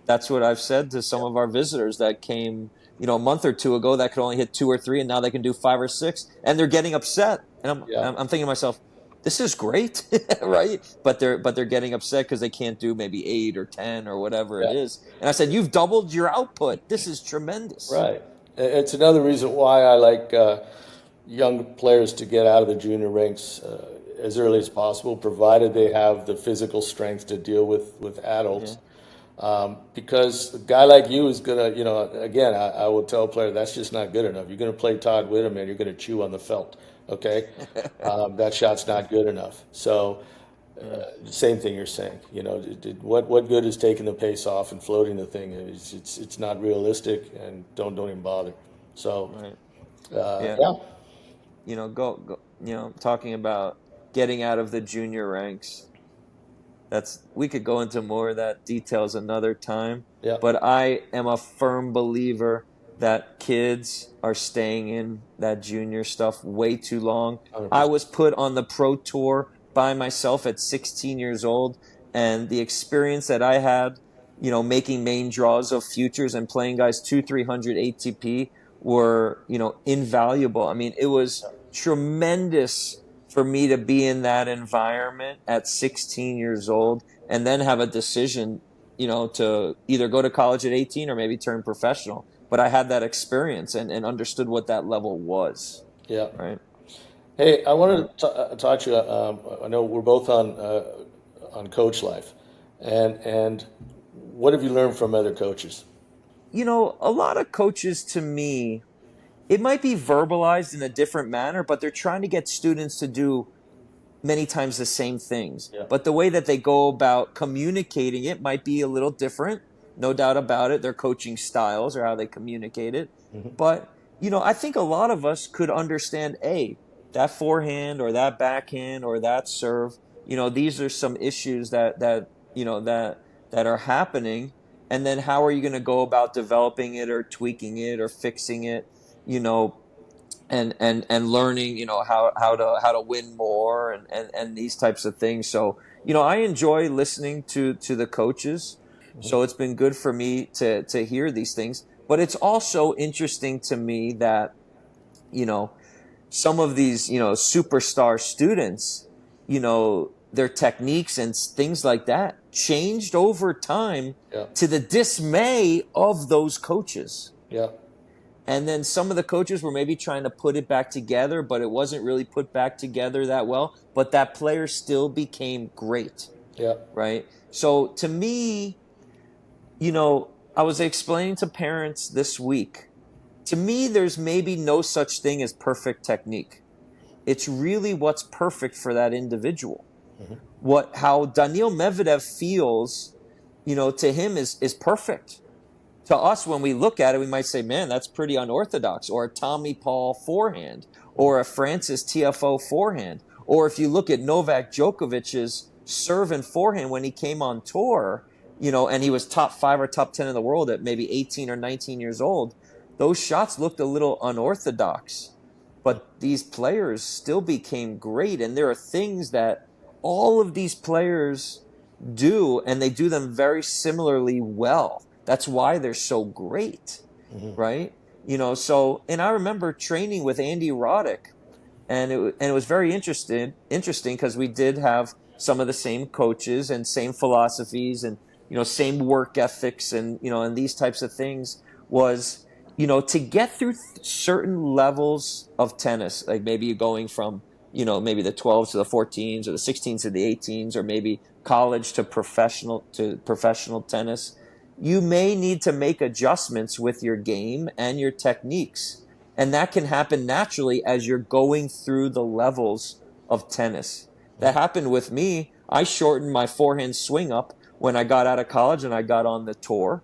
that's what I've said to some of our visitors that came, a month or two ago that could only hit 2 or 3, and now they can do 5 or 6, and they're getting upset. And I'm Yeah, I'm thinking to myself, this is great, right? But they're getting upset because they can't do maybe 8 or 10 or whatever it yeah. is. And I said, you've doubled your output. This is tremendous. Right. It's another reason why I like young players to get out of the junior ranks as early as possible, provided they have the physical strength to deal with Yeah. adults. Because a guy like you is gonna, again, I will tell a player that's just not good enough. You're gonna play Todd Widom and you're gonna chew on the felt. Okay, that shot's not good enough. So, Yeah. same thing you're saying. What good is taking the pace off and floating the thing? It's not realistic, and don't even bother. So, Right. Yeah. yeah, Go. Talking about getting out of the junior ranks. We could go into more of that details another time, yeah, but I am a firm believer that kids are staying in that junior stuff way too long. I 100%. was put on the pro tour by myself at 16 years old, and the experience that I had, making main draws of futures and playing guys 200, 300 ATP were, invaluable. I mean, it was tremendous for me to be in that environment at 16 years old and then have a decision, to either go to college at 18 or maybe turn professional. But I had that experience and understood what that level was, Yeah. right? Hey, I Right. wanted to talk to you. I know we're both on coach life, and what have you learned from other coaches? A lot of coaches to me, it might be verbalized in a different manner, but they're trying to get students to do many times the same things. Yeah. But the way that they go about communicating it might be a little different. No doubt about it. Their coaching styles or how they communicate it. Hmm. But, I think a lot of us could understand, that forehand or that backhand or that serve, these are some issues that are happening. And then how are you going to go about developing it or tweaking it or fixing it, you know, and learning, how to win more and these types of things. So, I enjoy listening to the coaches. So it's been good for me to hear these things. But it's also interesting to me that, you know, some of these, superstar students, their techniques and things like that changed over time Yeah. to the dismay of those coaches. Yeah. And then some of the coaches were maybe trying to put it back together, but it wasn't really put back together that well. But that player still became great, Yeah. right? So to me, I was explaining to parents this week, to me, there's maybe no such thing as perfect technique. It's really what's perfect for that individual. How Daniil Medvedev feels, to him is perfect. To us, when we look at it, we might say, man, that's pretty unorthodox, or a Tommy Paul forehand, or a Francis TFO forehand. Or if you look at Novak Djokovic's serve and forehand when he came on tour, and he was top 5 or top 10 in the world at maybe 18 or 19 years old, those shots looked a little unorthodox. But these players still became great. And there are things that all of these players do, and they do them very similarly well. That's why they're so great, right? And I remember training with Andy Roddick, and it was very interesting because we did have some of the same coaches and same philosophies and same work ethics and these types of things. Was to get through certain levels of tennis, like maybe you're going from maybe the 12s to the 14s or the 16s to the 18s, or maybe college to professional tennis. You may need to make adjustments with your game and your techniques. And that can happen naturally as you're going through the levels of tennis. That happened with me. I shortened my forehand swing up when I got out of college and I got on the tour,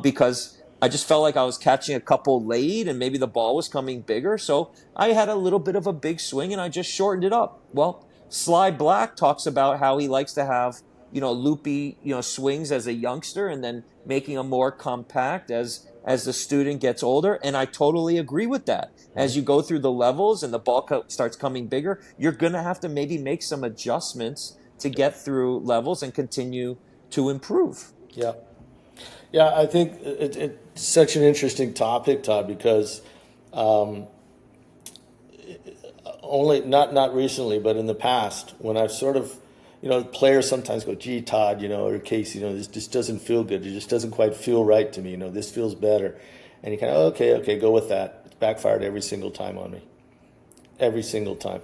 because I just felt like I was catching a couple late and maybe the ball was coming bigger. So I had a little bit of a big swing and I just shortened it up. Well, Sly Black talks about how he likes to have, loopy, swings as a youngster and then making them more compact as the student gets older. And I totally agree with that. As you go through the levels and the ball starts coming bigger, you're going to have to maybe make some adjustments to get through levels and continue to improve. Yeah. Yeah, I think it's such an interesting topic, Todd, because only not recently, but in the past, when I've sort of, players sometimes go, "Gee, Todd, or Casey, this just doesn't feel good. It just doesn't quite feel right to me. This feels better," and you kind of, okay, go with that. It's backfired every single time on me, every single time.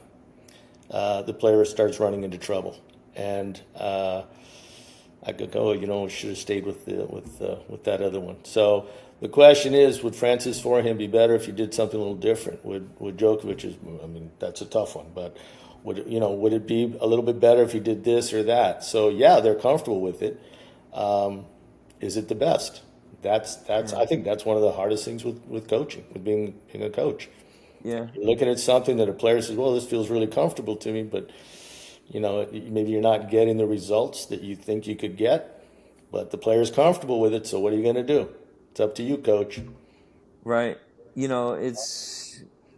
The player starts running into trouble, and I could go, should have stayed with that other one. So the question is, would Francis forehand be better if you did something a little different? Would Djokovic's? I mean, that's a tough one, but would it be a little bit better if you did this or that? So yeah, they're comfortable with it. Is it the best? That's I think that's one of the hardest things with coaching, with being a coach. Yeah. You're looking at something that a player says, well, this feels really comfortable to me, but maybe you're not getting the results that you think you could get, but the player's comfortable with it. So what are you going to do? It's up to you, coach. Right.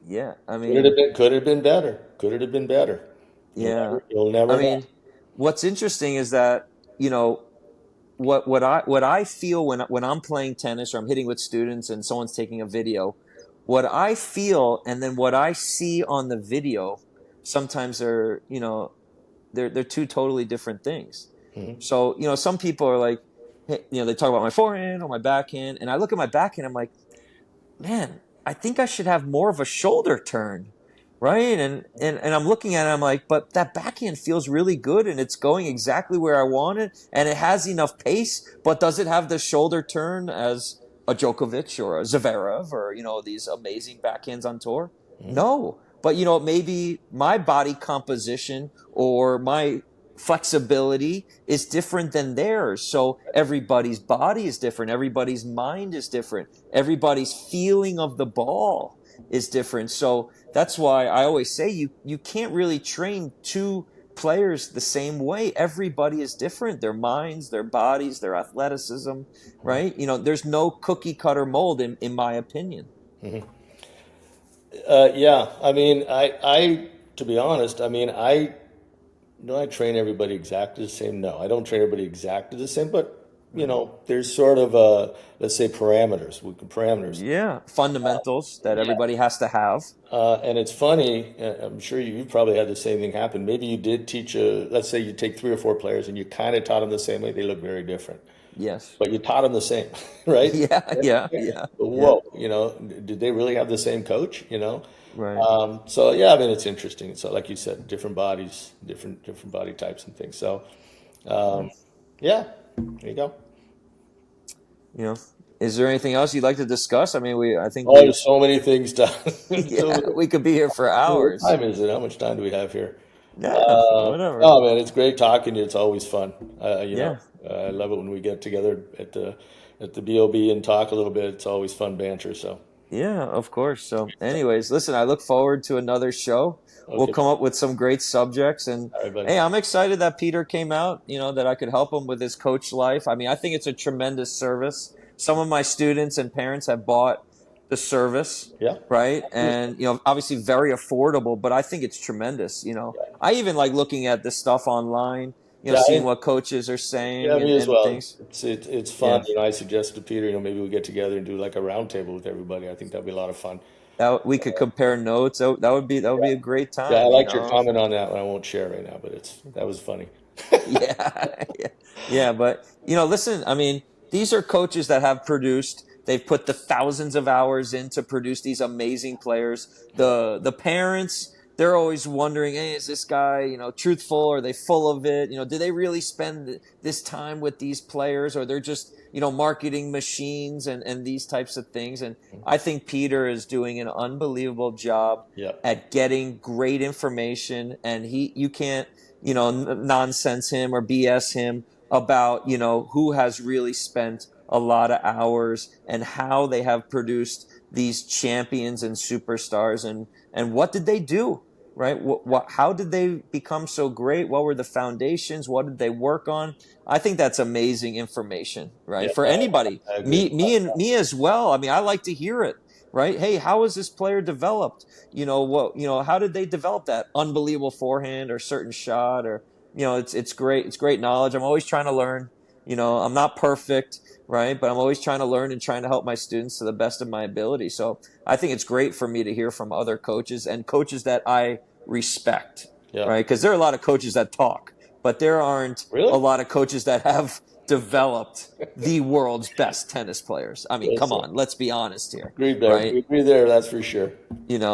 Yeah, I mean, Could it have been better? Could it have been better? yeah. You'll I never know. mean, what's interesting is that, what I feel when I'm playing tennis or I'm hitting with students and someone's taking a video, what I feel and then what I see on the video sometimes are, they're two totally different things. So, some people are like, hey, they talk about my forehand or my backhand, and I look at my backhand, I'm like, man, I think I should have more of a shoulder turn, right? And I'm looking at it, I'm like, but that backhand feels really good and it's going exactly where I want it and it has enough pace, but does it have the shoulder turn as a Djokovic or a Zverev or, these amazing backhands on tour? No. But, maybe my body composition or my flexibility is different than theirs. So everybody's body is different. Everybody's mind is different. Everybody's feeling of the ball is different. So that's why I always say you can't really train two players the same way. Everybody is different. Their minds, their bodies, their athleticism, right? There's no cookie cutter mold in my opinion. Yeah, I mean, I to be honest, I mean, I train everybody exactly the same. No, I don't train everybody exactly the same, but there's sort of let's say parameters. Yeah, fundamentals that Yeah. everybody has to have. And it's funny, I'm sure you've probably had the same thing happen. Maybe you did let's say you take 3 or 4 players and you kind of taught them the same way. They look very different, Yes. but you taught them the same, right? Yeah, yeah, yeah, yeah. Whoa, did they really have the same coach? Right. So yeah, I mean, it's interesting. So like you said, different bodies, different body types and things. So yeah, there you go. You know, is there anything else you'd like to discuss? I mean, I think Oh, we've, there's so many things done. yeah, we could be here for What hours. time is it? How much time do we have here? Yeah, whatever. Oh man, it's great talking to you. It's always fun. Yeah, I love it when we get together at the BOB and talk a little bit. It's always fun banter. So yeah, of course. So, anyways, listen, I look forward to another show. We'll okay, come up with some great subjects. And all right, buddy. hey, I'm excited that Peter came out, that I could help him with his coach life. I mean, I think it's a tremendous service. Some of my students and parents have bought the service, Yeah, right? And, obviously very affordable, but I think it's tremendous. I even like looking at this stuff online, yeah, seeing what coaches are saying yeah. Me as and well. things. It's Yeah. fun. I suggested to Peter, maybe we get together and do like a round table with everybody. I think that'd be a lot of fun. That we could compare notes. That would be a great Yeah, I time, liked your comment on that one. I won't share right now, but that was funny. Yeah, yeah, yeah. But listen. I mean, these are coaches that have produced. They've put the thousands of hours in to produce these amazing players. The parents, they're always wondering, hey, is this guy truthful? Are they full of it? Do they really spend this time with these players, or they're just marketing machines and these types of things? And I think Peter is doing an unbelievable job Yep. at getting great information, and you can't nonsense him or BS him about who has really spent a lot of hours and how they have produced these champions and superstars, and what did they do, right? How did they become so great? What were the foundations? What did they work on? I think that's amazing information, Yeah, right? For anybody, I agree. me as well. I mean, I like to hear it, right? Hey, how was this player developed? How did they develop that unbelievable forehand or certain shot? Or it's great. It's great knowledge. I'm always trying to learn. I'm not perfect, right? But I'm always trying to learn and trying to help my students to the best of my ability. So I think it's great for me to hear from other coaches and coaches that I respect, Yeah. right? Because there are a lot of coaches that talk, but there aren't a Really? lot of coaches that have developed the world's best tennis players. I mean, Yes, come sir. on, let's be honest here, Agreed there. right? We agree there. That's for sure.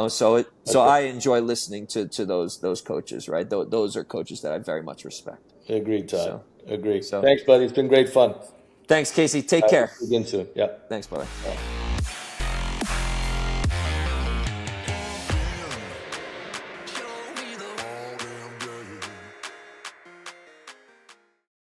So Okay. I enjoy listening to those coaches, right? Those are coaches that I very much respect. Agreed, Todd. So Agree. so Thanks, buddy. It's been great fun. thanks, Casey. Take All right, care. we'll see you again soon. Yeah. Thanks, brother.